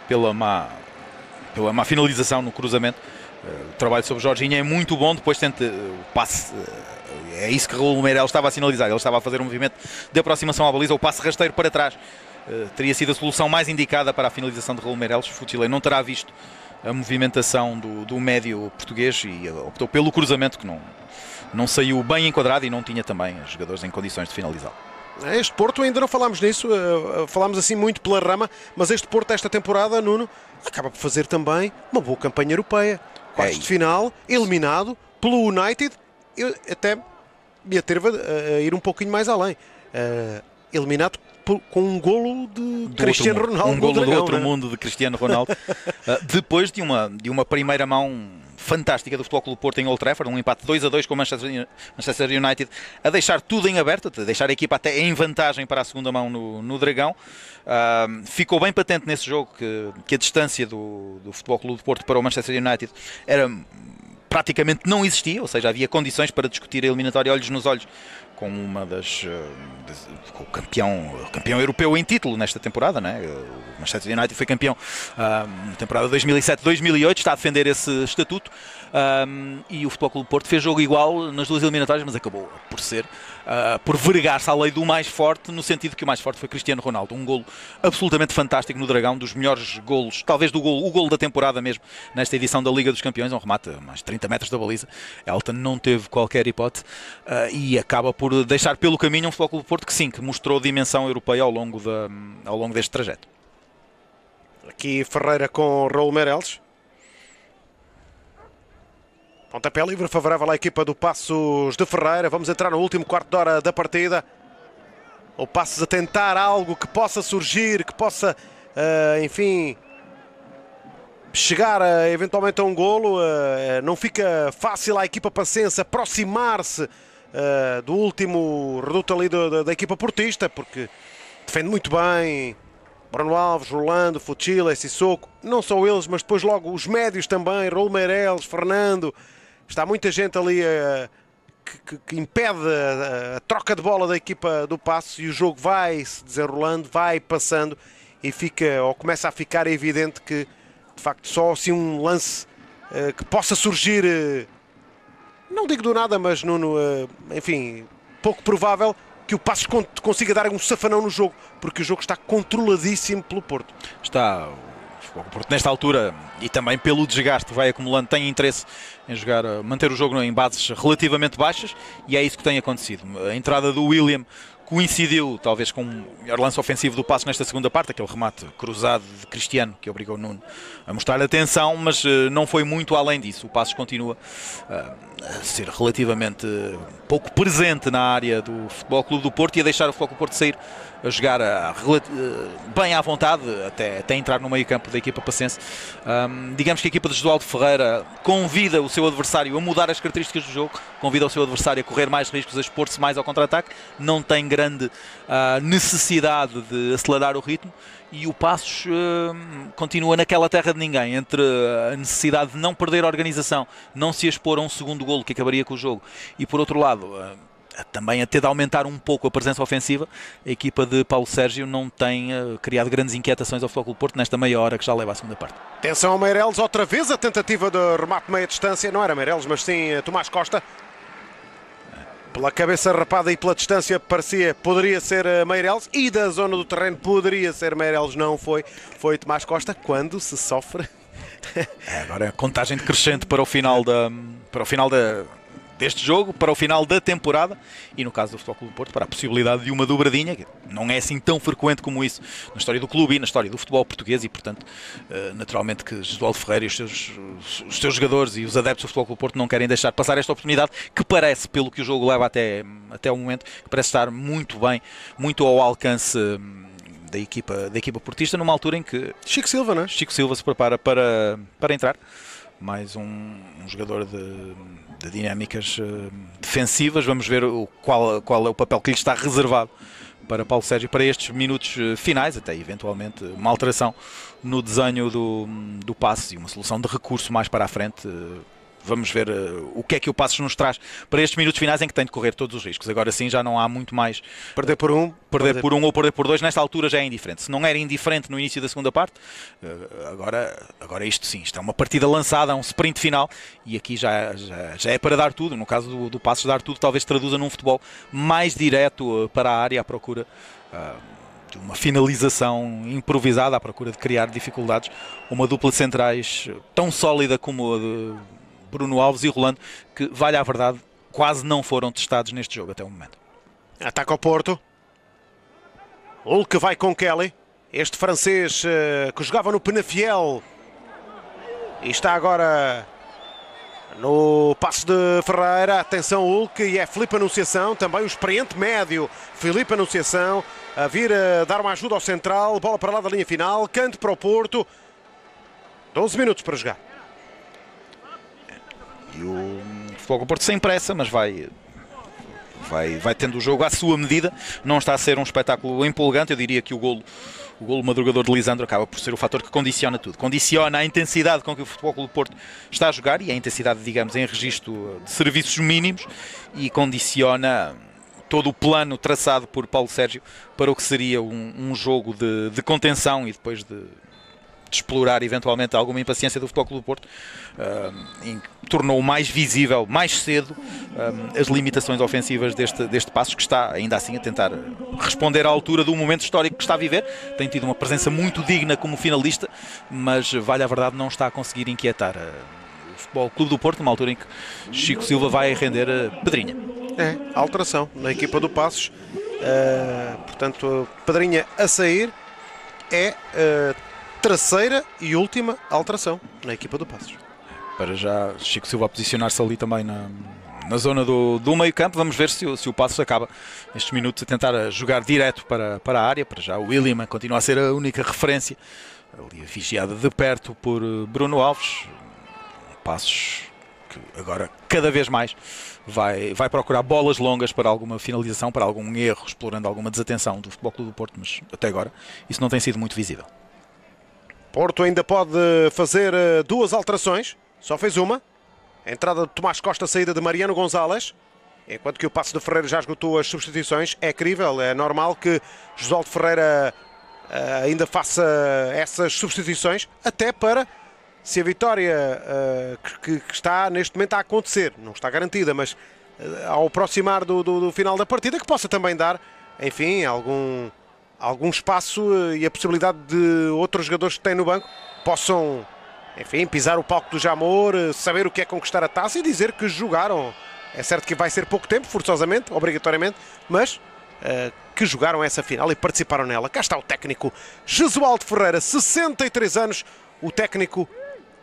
pela má finalização no cruzamento. O trabalho sobre Jorginho é muito bom, depois tenta o passe. É isso que Raul Meireles estava a sinalizar. Ele estava a fazer um movimento de aproximação à baliza, o passe rasteiro para trás. Teria sido a solução mais indicada para a finalização de Raul Meireles. Fucile não terá visto a movimentação do médio português e optou pelo cruzamento, que não saiu bem enquadrado, e não tinha também os jogadores em condições de finalizá-lo. Este Porto, ainda não falámos nisso, falámos assim muito pela rama, mas este Porto esta temporada, Nuno, acaba por fazer também uma boa campanha europeia. Quartos de final, eliminado pelo United. Eu até me atrevo a ir um pouquinho mais além. Eliminado com um golo de Cristiano Ronaldo. Um golo do outro mundo de Cristiano Ronaldo. Depois de uma primeira mão fantástica do Futebol Clube do Porto em Old Trafford, um empate 2-2 com o Manchester United, a deixar tudo em aberto, a deixar a equipa até em vantagem para a segunda mão no Dragão. Ficou bem patente nesse jogo que a distância do Futebol Clube do Porto para o Manchester United era praticamente não existia, ou seja, havia condições para discutir a eliminatória olhos nos olhos com uma com o campeão europeu em título nesta temporada, né? O Manchester United foi campeão na temporada 2007-2008, está a defender esse estatuto, e o Futebol Clube do Porto fez jogo igual nas duas eliminatórias, mas acabou por vergar-se à lei do mais forte, no sentido que o mais forte foi Cristiano Ronaldo, um golo absolutamente fantástico no Dragão, dos melhores golos, talvez o golo da temporada mesmo, nesta edição da Liga dos Campeões, um remate a mais de 30 metros da baliza. Elton não teve qualquer hipótese, e acaba por deixar pelo caminho um Futebol Clube do Porto que sim, que mostrou dimensão europeia ao longo deste trajeto. Aqui Ferreira com Raul Meireles. Pontapé livre favorável à equipa do Paços de Ferreira. Vamos entrar no último quarto de hora da partida. O Paços a tentar algo que possa surgir, que possa, enfim, chegar eventualmente a um golo. Não fica fácil à equipa pacense aproximar-se do último reduto ali da equipa portista, porque defende muito bem Bruno Alves, Rolando, Fuchila, Sissoko, não só eles, mas depois logo os médios também, Raul Meireles, Fernando. Está muita gente ali que impede a troca de bola da equipa do Paços, e o jogo vai se desenrolando, vai passando, e começa a ficar evidente que de facto só assim um lance que possa surgir, não digo do nada, mas enfim, pouco provável que o Paços consiga dar um safanão no jogo, porque o jogo está controladíssimo pelo Porto. Está o Porto nesta altura, e também pelo desgaste que vai acumulando, tem interesse em manter o jogo em bases relativamente baixas, e é isso que tem acontecido. A entrada do William coincidiu talvez com o melhor lance ofensivo do Paços nesta segunda parte, aquele remate cruzado de Cristiano que obrigou o Nuno a mostrar atenção, mas não foi muito além disso. O Paços continua a ser relativamente pouco presente na área do Futebol Clube do Porto, e a deixar o Futebol Clube do Porto sair a jogar bem à vontade até entrar no meio campo da equipa pacense. Digamos que a equipa de Jesualdo Ferreira convida o seu adversário a mudar as características do jogo, convida o seu adversário a correr mais riscos, a expor-se mais ao contra-ataque, não tem grande necessidade de acelerar o ritmo, e o Paços continua naquela terra de ninguém, entre a necessidade de não perder a organização, não se expor a um segundo golo que acabaria com o jogo, e por outro lado também a ter de aumentar um pouco a presença ofensiva. A equipa de Paulo Sérgio não tem criado grandes inquietações ao Futebol Clube do Porto nesta meia hora que já leva à segunda parte. Atenção ao Meireles, outra vez a tentativa de remate meia distância, não era Meireles, mas sim Tomás Costa. Pela cabeça rapada e pela distância poderia ser Meireles, e da zona do terreno poderia ser Meireles, não foi Tomás Costa, quando se sofre. Agora a contagem decrescente para o final deste jogo, para o final da temporada, e no caso do Futebol Clube do Porto, para a possibilidade de uma dobradinha, que não é assim tão frequente como isso na história do clube e na história do futebol português, e portanto naturalmente que Jesualdo Ferreira e os seus jogadores e os adeptos do Futebol Clube do Porto não querem deixar passar esta oportunidade, que parece, pelo que o jogo leva até o momento, que parece estar muito bem, muito ao alcance da equipa portista, numa altura em que Chico Silva, não é? Chico Silva se prepara para entrar, mais um jogador de dinâmicas defensivas. Vamos ver qual é o papel que lhe está reservado para Paulo Sérgio para estes minutos finais, até eventualmente uma alteração no desenho do passe e uma solução de recurso mais para a frente. Vamos ver o que é que o Paços nos traz para estes minutos finais, em que tem de correr todos os riscos. Agora sim já não há muito mais. Perder por um ou perder por dois, nesta altura já é indiferente. Se não era indiferente no início da segunda parte, agora isto sim, isto é uma partida lançada, é um sprint final, e aqui já é para dar tudo. No caso do Paços, dar tudo talvez traduza num futebol mais direto para a área, à procura de uma finalização improvisada, à procura de criar dificuldades. Uma dupla de centrais tão sólida como a de Bruno Alves e Rolando, que, vale a verdade, quase não foram testados neste jogo até o momento. Ataca ao Porto. Hulk vai com Kelly. Este francês que jogava no Penafiel e está agora no Paços de Ferreira. Atenção, Hulk, e é Filipe Anunciação, também o experiente médio Filipe Anunciação, a vir a dar uma ajuda ao central. Bola para lá da linha final, canto para o Porto. 12 minutos para jogar. E o Futebol Clube do Porto sem pressa, mas vai tendo o jogo à sua medida. Não está a ser um espetáculo empolgante. Eu diria que o golo madrugador de Lisandro acaba por ser o fator que condiciona tudo. Condiciona a intensidade com que o Futebol Clube do Porto está a jogar, e a intensidade, digamos, em registro de serviços mínimos, e condiciona todo o plano traçado por Paulo Sérgio para o que seria um jogo de contenção e depois de explorar eventualmente alguma impaciência do Futebol Clube do Porto, em que tornou mais visível, mais cedo, as limitações ofensivas deste Passos, que está ainda assim a tentar responder à altura do momento histórico que está a viver. Tem tido uma presença muito digna como finalista, mas, vale a verdade, não está a conseguir inquietar o Futebol Clube do Porto, numa altura em que Chico Silva vai render Pedrinha. É, alteração na equipa do Passos. Portanto, Pedrinha a sair é terceira e última alteração na equipa do Passos. Para já, Chico Silva a posicionar-se ali também na zona do meio campo. Vamos ver se o Passos acaba nestes minutos a tentar jogar direto para a área. Para já o William continua a ser a única referência, ali vigiada de perto por Bruno Alves. Passos que agora cada vez mais vai procurar bolas longas para alguma finalização, para algum erro, explorando alguma desatenção do Futebol Clube do Porto, mas até agora isso não tem sido muito visível. Porto ainda pode fazer duas alterações, só fez uma. A entrada de Tomás Costa, a saída de Mariano Gonzalez, enquanto que o Paços de Ferreira já esgotou as substituições. É crível, é normal que Josualdo Ferreira ainda faça essas substituições, até para, se a vitória que está neste momento a acontecer, não está garantida, mas ao aproximar do final da partida, que possa também dar, enfim, algum espaço e a possibilidade de outros jogadores que têm no banco possam, enfim, pisar o palco do Jamor, saber o que é conquistar a taça e dizer que jogaram. É certo que vai ser pouco tempo, forçosamente, obrigatoriamente, mas que jogaram essa final e participaram nela. Cá está o técnico Jesualdo Ferreira, 63 anos, o técnico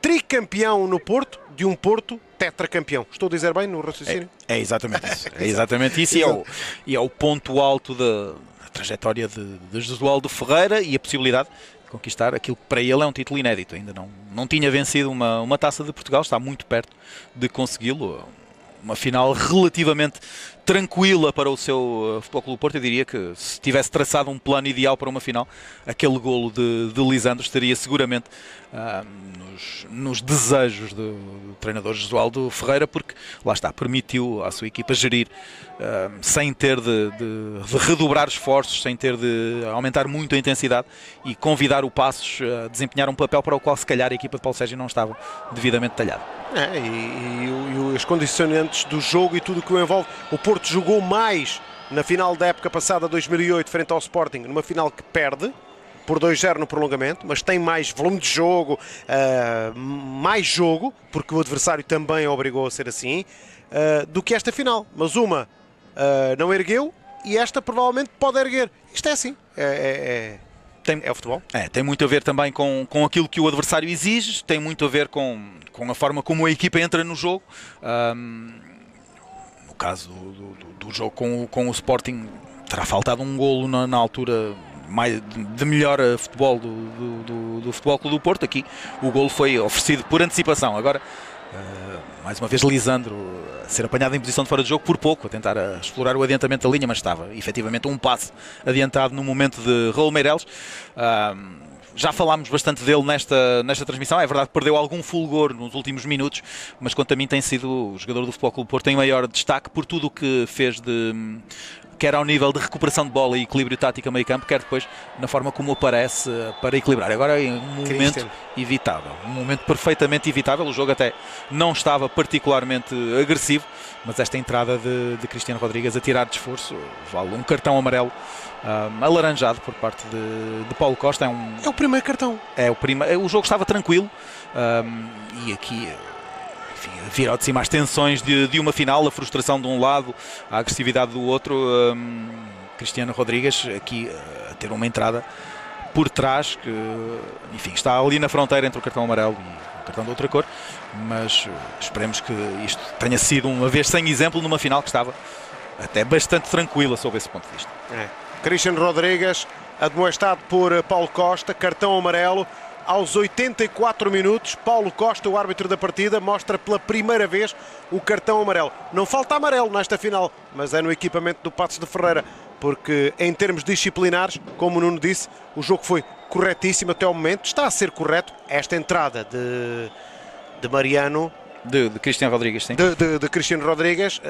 tricampeão no Porto, de um Porto tetracampeão. Estou a dizer bem no raciocínio? É exatamente isso. É exatamente isso, e é o ponto alto da trajetória de Jesualdo Ferreira, e a possibilidade de conquistar aquilo que para ele é um título inédito. Ainda não tinha vencido uma taça de Portugal, está muito perto de consegui-lo. Uma final relativamente tranquila para o seu Futebol Clube do Porto. Eu diria que se tivesse traçado um plano ideal para uma final, aquele golo de Lisandro estaria seguramente nos desejos do treinador Jesualdo Ferreira, porque lá está, permitiu à sua equipa gerir sem ter de redobrar esforços, sem ter de aumentar muito a intensidade, e convidar o Passos a desempenhar um papel para o qual se calhar a equipa de Paulo Sérgio não estava devidamente talhada. E os condicionantes do jogo e tudo o que o envolve. O Porto jogou mais na final da época passada, 2008, frente ao Sporting, numa final que perde por 2-0 no prolongamento, mas tem mais volume de jogo, mais jogo, porque o adversário também obrigou a ser assim, do que esta final. Mas uma não ergueu e esta provavelmente pode erguer. Isto é assim, é o futebol. Tem muito a ver também com aquilo que o adversário exige, tem muito a ver com a forma como a equipa entra no jogo. No caso do jogo com o Sporting, terá faltado um golo na altura de melhor futebol do Futebol Clube do Porto. Aqui o golo foi oferecido por antecipação. Agora, mais uma vez, Lisandro a ser apanhado em posição de fora de jogo por pouco, a tentar explorar o adiantamento da linha, mas estava efetivamente um passo adiantado no momento de Raul Meireles. Já falámos bastante dele nesta transmissão. É verdade que perdeu algum fulgor nos últimos minutos, mas quanto a mim tem sido o jogador do Futebol Clube do Porto em maior destaque por tudo o que fez quer ao nível de recuperação de bola e equilíbrio tático a meio campo, quer depois na forma como aparece para equilibrar. Agora é um momento evitável, um momento perfeitamente evitável. O jogo até não estava particularmente agressivo, mas esta entrada de Cristiano Rodrigues a tirar de esforço vale um cartão amarelo alaranjado por parte de Paulo Costa. É o primeiro cartão. O jogo estava tranquilo, e aqui, enfim, vir ao de cima as tensões de uma final, a frustração de um lado, a agressividade do outro. Cristiano Rodrigues aqui a ter uma entrada por trás que, enfim, está ali na fronteira entre o cartão amarelo e o cartão de outra cor, mas esperemos que isto tenha sido uma vez sem exemplo numa final que estava até bastante tranquila sob esse ponto de vista. Cristiano Rodrigues, admoestado por Paulo Costa, cartão amarelo, aos 84 minutos, Paulo Costa, o árbitro da partida, mostra pela primeira vez o cartão amarelo. Não falta amarelo nesta final, mas é no equipamento do Paços de Ferreira, porque em termos disciplinares, como o Nuno disse, o jogo foi corretíssimo até ao momento. Está a ser correto esta entrada de Mariano, de Cristiano Rodrigues, sim. de Cristiano Rodrigues,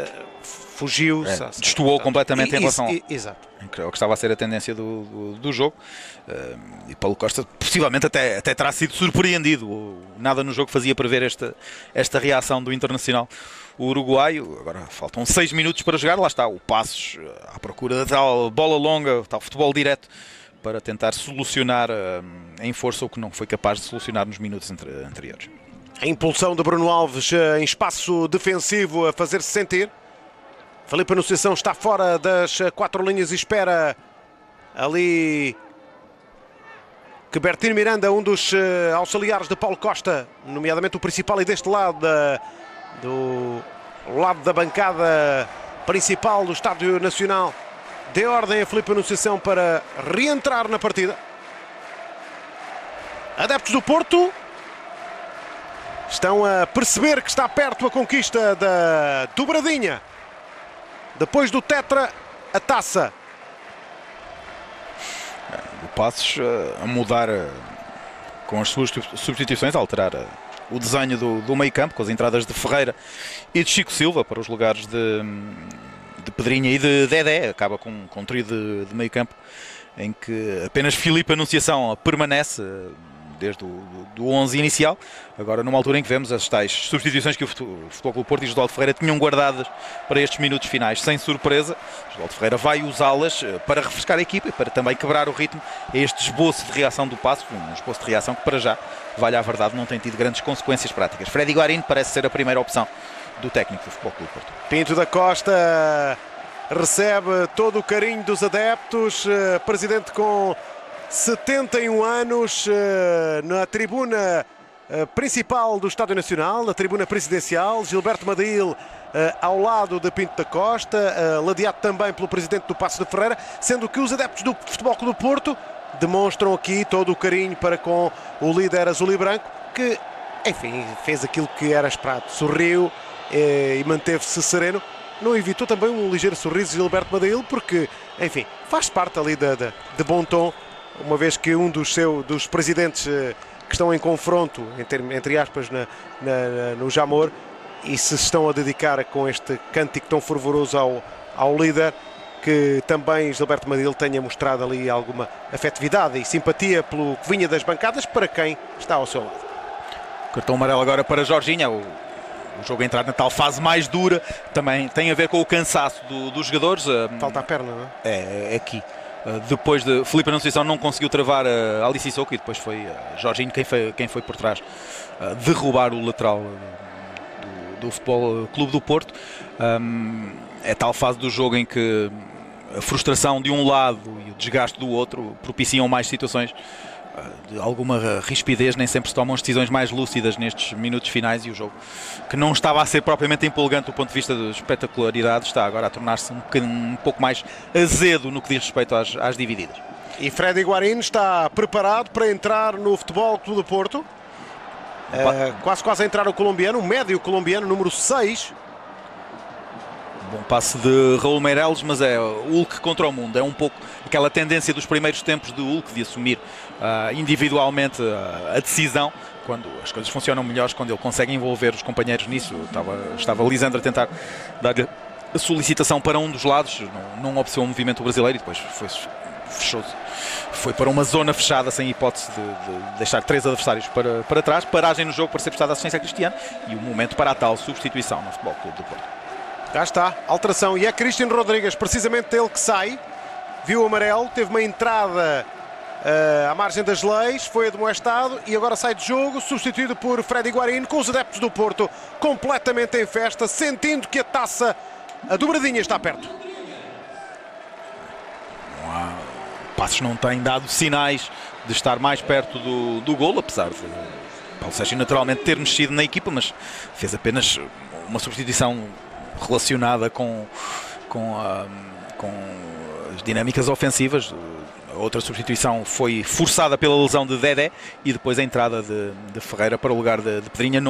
fugiu, destoou completamente em relação exato, ao que estava a ser a tendência do jogo. E Paulo Costa possivelmente até terá sido surpreendido. Nada no jogo fazia prever esta reação do Internacional uruguaio. Agora faltam 6 minutos para jogar. Lá está o Paços à procura da tal bola longa, tal futebol direto, para tentar solucionar em força o que não foi capaz de solucionar nos minutos anteriores. A impulsão de Bruno Alves em espaço defensivo a fazer-se sentir. Filipe Anunciação está fora das 4 linhas e espera ali que Bertino Miranda, um dos auxiliares de Paulo Costa, nomeadamente o principal e deste lado do lado da bancada principal do Estádio Nacional, dê ordem a Filipe Anunciação para reentrar na partida. Adeptos do Porto estão a perceber que está perto a conquista da dobradinha. Depois do Tetra, a taça. O Paços a mudar com as suas substituições, a alterar o desenho do meio campo, com as entradas de Ferreira e de Chico Silva para os lugares de Pedrinha e de Dedé. Acaba com um trio de meio campo em que apenas Filipe Anunciação permanece desde o 11 inicial, agora numa altura em que vemos as tais substituições que o Futebol Clube Porto e Josualdo Ferreira tinham guardadas para estes minutos finais, sem surpresa. Josualdo Ferreira vai usá-las para refrescar a equipa e para também quebrar o ritmo a este esboço de reação do Paços, um esboço de reação que para já, vale à verdade, não tem tido grandes consequências práticas. Freddy Guarín parece ser a primeira opção do técnico do Futebol Clube Porto. Pinto da Costa recebe todo o carinho dos adeptos, presidente com 71 anos, na tribuna principal do Estádio Nacional, na tribuna presidencial. Gilberto Madil ao lado de Pinto da Costa, ladeado também pelo presidente do Paços de Ferreira, sendo que os adeptos do Futebol Clube do Porto demonstram aqui todo o carinho para com o líder azul e branco, que, enfim, fez aquilo que era esperado, sorriu e manteve-se sereno. Não evitou também um ligeiro sorriso de Gilberto Madil, porque, enfim, faz parte ali de bom tom, uma vez que um dos presidentes que estão em confronto, entre aspas, no Jamor, e se estão a dedicar com este cântico tão fervoroso ao líder, que também Gilberto Madil tenha mostrado ali alguma afetividade e simpatia pelo que vinha das bancadas para quem está ao seu lado. Cartão amarelo agora para Jorginho. O jogo a entrar na tal fase mais dura também tem a ver com o cansaço dos jogadores. Falta a perna, não é? É aqui. Depois de Filipe Anunciação não conseguiu travar Ali Sissoko e depois foi Jorginho quem foi por trás derrubar o lateral do Futebol Clube do Porto. É tal fase do jogo em que a frustração de um lado e o desgaste do outro propiciam mais situações de alguma rispidez. Nem sempre se tomam as decisões mais lúcidas nestes minutos finais, e o jogo, que não estava a ser propriamente empolgante do ponto de vista de espetacularidade, está agora a tornar-se um pouco mais azedo no que diz respeito às divididas. E Freddy Guarín está preparado para entrar no Futebol Clube do Porto. Quase a entrar o colombiano, o médio colombiano, número 6. Bom passe de Raul Meireles, mas é Hulk contra o mundo. É um pouco aquela tendência dos primeiros tempos de Hulk de assumir individualmente a decisão, quando as coisas funcionam melhores, quando ele consegue envolver os companheiros nisso. Estava Lisandro a tentar dar-lhe a solicitação para um dos lados, não obteve o movimento brasileiro e depois fechou-se. Foi para uma zona fechada, sem hipótese de deixar 3 adversários para trás. Paragem no jogo para ser prestada assistência a Cristiano e o momento para a tal substituição no Futebol Clube do Porto. Já está, alteração, e é Cristiano Rodrigues, precisamente ele que sai, viu o amarelo, teve uma entrada à margem das leis, foi admoestado e agora sai de jogo, substituído por Freddy Guarín, com os adeptos do Porto completamente em festa, sentindo que a taça, a dobradinha, está perto. O Paços não tem dado sinais de estar mais perto do golo, apesar de Paulo Sérgio naturalmente ter mexido na equipa, mas fez apenas uma substituição relacionada com as dinâmicas ofensivas. outra substituição foi forçada pela lesão de Dedé e depois a entrada de Ferreira para o lugar de Pedrinha,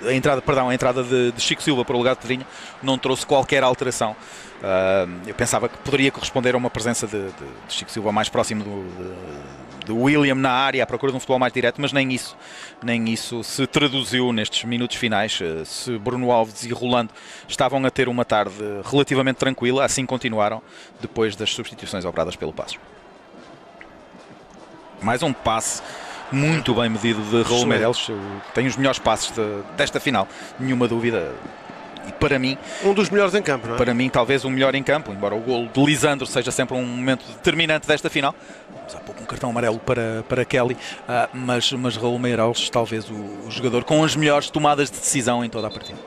a entrada de Chico Silva para o lugar de Pedrinha não trouxe qualquer alteração. Eu pensava que poderia corresponder a uma presença de Chico Silva mais próximo do William na área, à procura de um futebol mais direto, mas nem isso se traduziu nestes minutos finais. Se Bruno Alves e Rolando estavam a ter uma tarde relativamente tranquila, assim continuaram depois das substituições operadas pelo Passos. Mais um passe muito bem medido de Raul Meireles, tem os melhores passes desta final, nenhuma dúvida. E para mim, um dos melhores em campo, não é? Para mim, talvez o melhor em campo, embora o golo de Lisandro seja sempre um momento determinante desta final. Mas há pouco um cartão amarelo para Kelly, mas Raul Meireles, talvez o jogador com as melhores tomadas de decisão em toda a partida.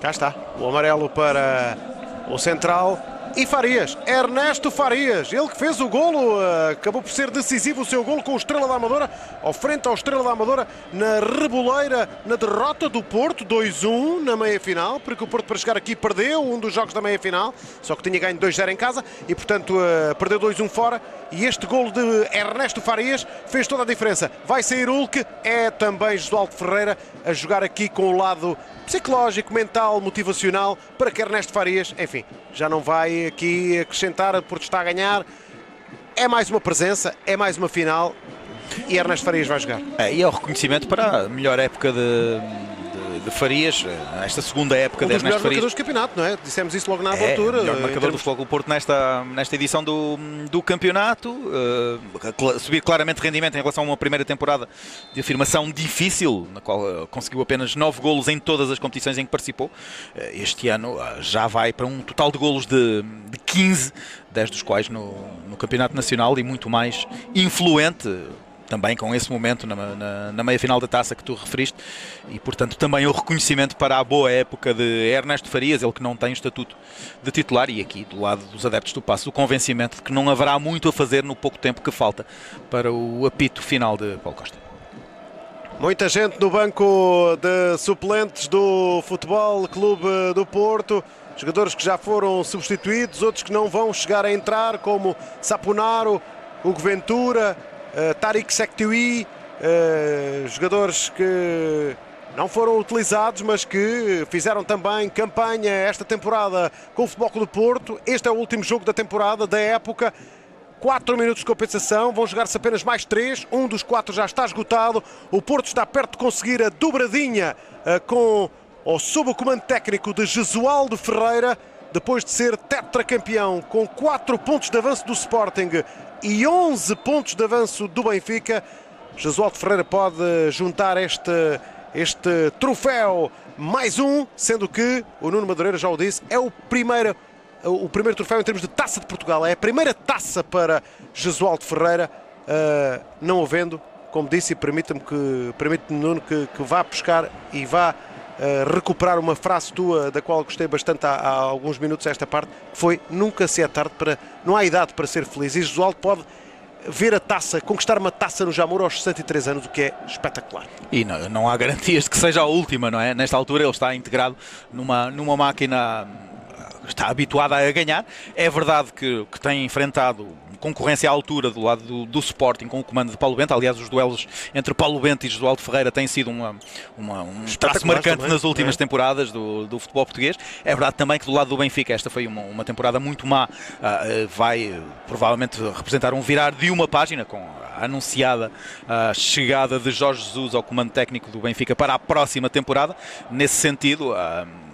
Cá está, o amarelo para o central. E Farias, Ernesto Farias, ele que fez o golo, acabou por ser decisivo o seu golo com o Estrela da Amadora, ao frente ao Estrela da Amadora, na reboleira, na derrota do Porto, 2-1 na meia-final, porque o Porto para chegar aqui perdeu um dos jogos da meia-final, só que tinha ganho 2-0 em casa e portanto perdeu 2-1 fora, e este golo de Ernesto Farias fez toda a diferença. Vai sair Hulk, é também Jesualdo Ferreira a jogar aqui com o lado psicológico, mental, motivacional, para que Ernesto Farias, enfim, já não vai aqui acrescentar porque está a ganhar. É mais uma presença, é mais uma final e Ernesto Farias vai jogar. E é o reconhecimento para a melhor época de Farias, esta segunda época de Ernesto Farias. Um dos melhores marcadores do campeonato, não é? Dissemos isso logo na abertura. O melhor marcador do Futebol Porto nesta edição do campeonato. Subir claramente rendimento em relação a uma primeira temporada de afirmação difícil, na qual conseguiu apenas 9 golos em todas as competições em que participou. Este ano já vai para um total de golos de 15, 10 dos quais no campeonato nacional, e muito mais influente também com esse momento na meia-final da taça que tu referiste, e portanto também o reconhecimento para a boa época de Ernesto Farias, ele que não tem estatuto de titular, e aqui do lado dos adeptos do Paço o convencimento de que não haverá muito a fazer no pouco tempo que falta para o apito final de Paulo Costa. Muita gente no banco de suplentes do Futebol Clube do Porto, jogadores que já foram substituídos, outros que não vão chegar a entrar, como Saponaro, Hugo Ventura, Tariq Sektoui, jogadores que não foram utilizados, mas que fizeram também campanha esta temporada com o Futebol Clube do Porto. Este é o último jogo da temporada, da época. 4 minutos de compensação, vão jogar-se apenas mais 3, um dos 4 já está esgotado. O Porto está perto de conseguir a dobradinha sob o comando técnico de Jesualdo Ferreira, depois de ser tetracampeão com 4 pontos de avanço do Sporting e 11 pontos de avanço do Benfica. Jesualdo Ferreira pode juntar este troféu mais um, sendo que o Nuno Madureira já o disse, é o primeiro troféu em termos de Taça de Portugal, é a primeira taça para Jesualdo Ferreira, não havendo, como disse, e permite-me Nuno que vá buscar e vá recuperar uma frase tua da qual gostei bastante há alguns minutos esta parte, que foi: nunca se é tarde não há idade para ser feliz, e Jesualdo pode ver a taça, conquistar uma taça no Jamor aos 63 anos, o que é espetacular. E não há garantias de que seja a última, não é? Nesta altura ele está integrado numa máquina, está habituado a ganhar. É verdade que tem enfrentado concorrência à altura do lado do Sporting com o comando de Paulo Bento. Aliás, os duelos entre Paulo Bento e Jesualdo Ferreira têm sido um traço marcante também nas últimas temporadas do futebol português. É verdade também que do lado do Benfica esta foi uma temporada muito má. Vai provavelmente representar um virar de uma página com a anunciada chegada de Jorge Jesus ao comando técnico do Benfica para a próxima temporada. Nesse sentido,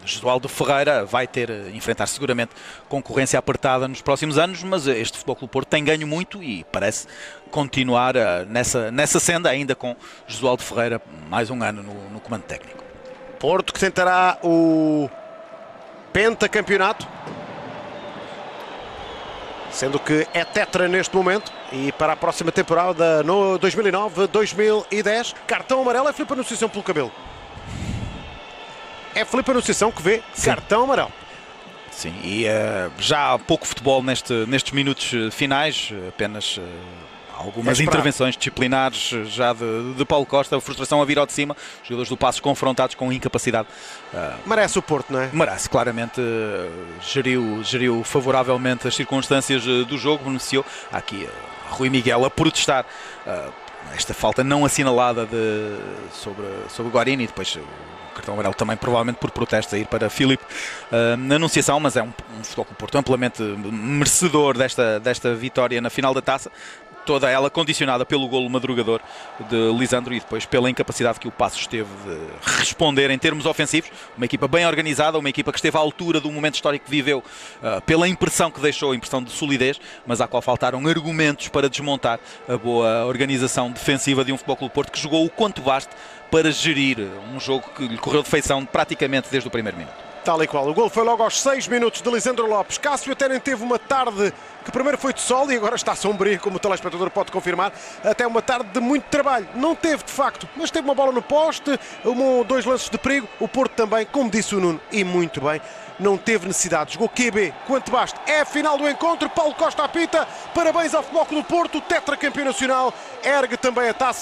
Jesualdo Ferreira vai enfrentar seguramente concorrência apertada nos próximos anos, mas este Futebol Clube Porto tem ganho muito e parece continuar nessa senda, ainda com Jesualdo Ferreira mais um ano no comando técnico. Porto que tentará o pentacampeonato, sendo que é tetra neste momento, e para a próxima temporada no 2009-2010, cartão amarelo. É Filipe Anunciação pelo cabelo. É Filipe Anunciação que vê cartão amarelo. Sim, e já há pouco futebol nestes minutos finais, apenas algumas intervenções disciplinares já de Paulo Costa, a frustração a vir ao de cima, os jogadores do Passos confrontados com incapacidade. Merece o Porto, não é? Merece, claramente, geriu favoravelmente as circunstâncias do jogo, beneficiou. Há aqui Rui Miguel a protestar esta falta não assinalada sobre Guarini, depois o cartão amarelo também provavelmente por protestos a ir para Filipe na Anunciação, mas é um Futebol Clube do Porto amplamente merecedor desta vitória na final da Taça, toda ela condicionada pelo golo madrugador de Lisandro e depois pela incapacidade que o Passos teve de responder em termos ofensivos. Uma equipa bem organizada, uma equipa que esteve à altura do momento histórico que viveu, pela impressão que deixou, a impressão de solidez, mas à qual faltaram argumentos para desmontar a boa organização defensiva de um Futebol Clube do Porto que jogou o quanto baste para gerir um jogo que lhe correu de feição praticamente desde o primeiro minuto. Tal e qual. O gol foi logo aos 6 minutos de Lisandro Lopes. Cássio até nem teve uma tarde que primeiro foi de sol e agora está sombrio, como o telespectador pode confirmar. Até uma tarde de muito trabalho. Não teve, de facto, mas teve uma bola no poste, dois lances de perigo. O Porto também, como disse o Nuno, e muito bem, não teve necessidade. Jogou QB, quanto basta. É a final do encontro. Paulo Costa apita. Parabéns ao Futebol Clube do Porto, tetracampeão nacional. Ergue também a taça.